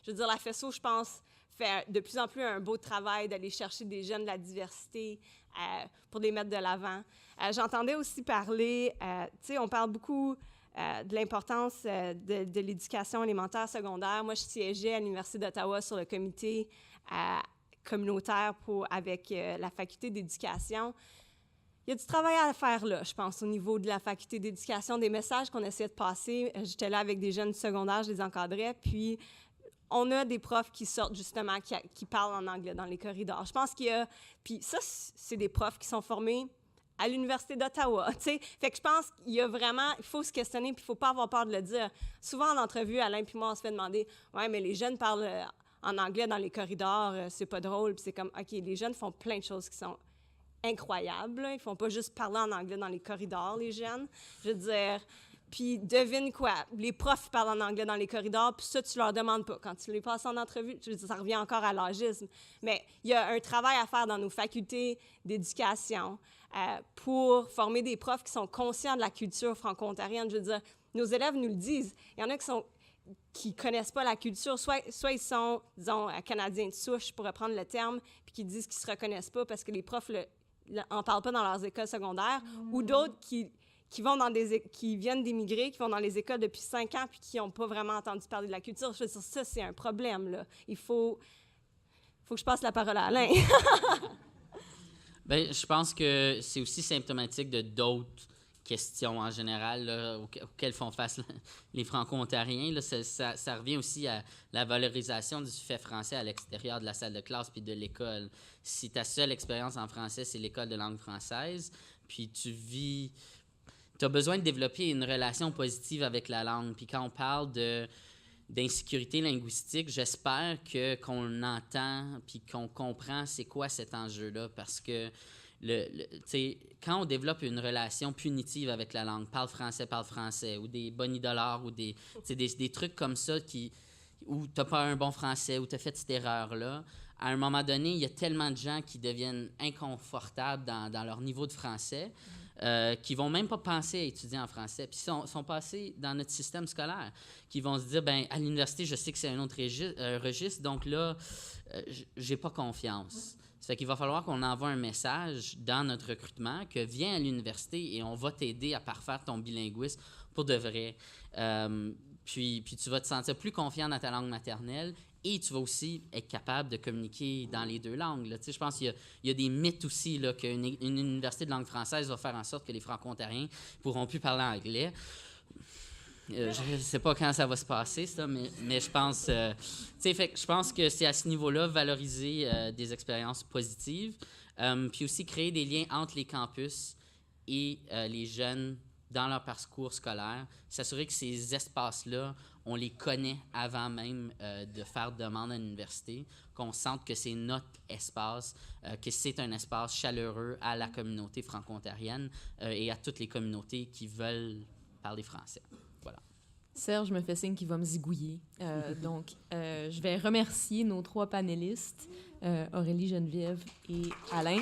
je veux dire, la FESO, je pense, fait de plus en plus un beau travail d'aller chercher des jeunes de la diversité pour les mettre de l'avant. J'entendais aussi parler, tu sais, on parle beaucoup de l'importance de l'éducation élémentaire secondaire. Moi, je siégeais à l'Université d'Ottawa sur le comité communautaire avec la faculté d'éducation. Il y a du travail à faire là, je pense, au niveau de la faculté d'éducation, des messages qu'on essaie de passer. J'étais là avec des jeunes secondaires, je les encadrais, puis on a des profs qui sortent justement, qui parlent en anglais dans les corridors. Je pense qu'il y a... Puis ça, c'est des profs qui sont formés à l'Université d'Ottawa, tu sais. Fait que je pense qu'il y a vraiment... Il faut se questionner, puis il ne faut pas avoir peur de le dire. Souvent, en entrevue, Alain puis moi, on se fait demander « Ouais, mais les jeunes parlent en anglais dans les corridors, c'est pas drôle. » Puis c'est comme « OK, les jeunes font plein de choses qui sont... incroyable. Là. Ils font pas juste parler en anglais dans les corridors, les jeunes. Je veux dire, puis devine quoi? Les profs parlent en anglais dans les corridors, puis ça, tu leur demandes pas. Quand tu les passes en entrevue, je veux dire, ça revient encore à l'âgisme. Mais il y a un travail à faire dans nos facultés d'éducation pour former des profs qui sont conscients de la culture franco-ontarienne. Je veux dire, nos élèves nous le disent. Il y en a qui connaissent pas la culture, soit ils sont, disons, canadiens de souche, je pourrais prendre le terme, puis qui disent qu'ils se reconnaissent pas parce que les profs en parlent pas dans leurs écoles secondaires, ou d'autres qui viennent d'émigrer, qui vont dans les écoles depuis 5 ans puis qui n'ont pas vraiment entendu parler de la culture. Je veux dire, ça, c'est un problème, là. Il faut que je passe la parole à Alain. Bien, je pense que c'est aussi symptomatique de d'autres questions en général là, auxquelles font face les Franco-Ontariens. Là, ça revient aussi à la valorisation du fait français à l'extérieur de la salle de classe puis de l'école. Si ta seule expérience en français, c'est l'école de langue française, puis tu tu as besoin de développer une relation positive avec la langue. Puis quand on parle d'insécurité linguistique, j'espère qu'on entend puis qu'on comprend c'est quoi cet enjeu-là, parce que quand on développe une relation punitive avec la langue, parle français, ou des bonnies dollars, ou des trucs comme ça où tu n'as pas un bon français, où tu as fait cette erreur-là, à un moment donné, il y a tellement de gens qui deviennent inconfortables dans leur niveau de français, qui vont même pas penser à étudier en français, puis sont passés dans notre système scolaire, qui vont se dire, ben à l'université, je sais que c'est un autre registre, donc là, j'ai pas confiance. Ça fait qu'il va falloir qu'on envoie un message dans notre recrutement que viens à l'université et on va t'aider à parfaire ton bilinguisme pour de vrai. Puis tu vas te sentir plus confiant dans ta langue maternelle et tu vas aussi être capable de communiquer dans les deux langues. Là. Je pense qu'il y a des mythes aussi, là, qu'une université de langue française va faire en sorte que les Franco-Ontariens ne pourront plus parler anglais. Je ne sais pas quand ça va se passer, ça, mais je pense... je pense que c'est à ce niveau-là, valoriser des expériences positives, puis aussi créer des liens entre les campus et les jeunes dans leur parcours scolaire, s'assurer que ces espaces-là, on les connaît avant même de faire demande à l'université, qu'on sente que c'est notre espace, que c'est un espace chaleureux à la communauté franco-ontarienne et à toutes les communautés qui veulent parler français. Voilà. Serge me fait signe qu'il va me zigouiller. Donc, je vais remercier nos 3 panélistes, Aurélie, Geneviève et Alain.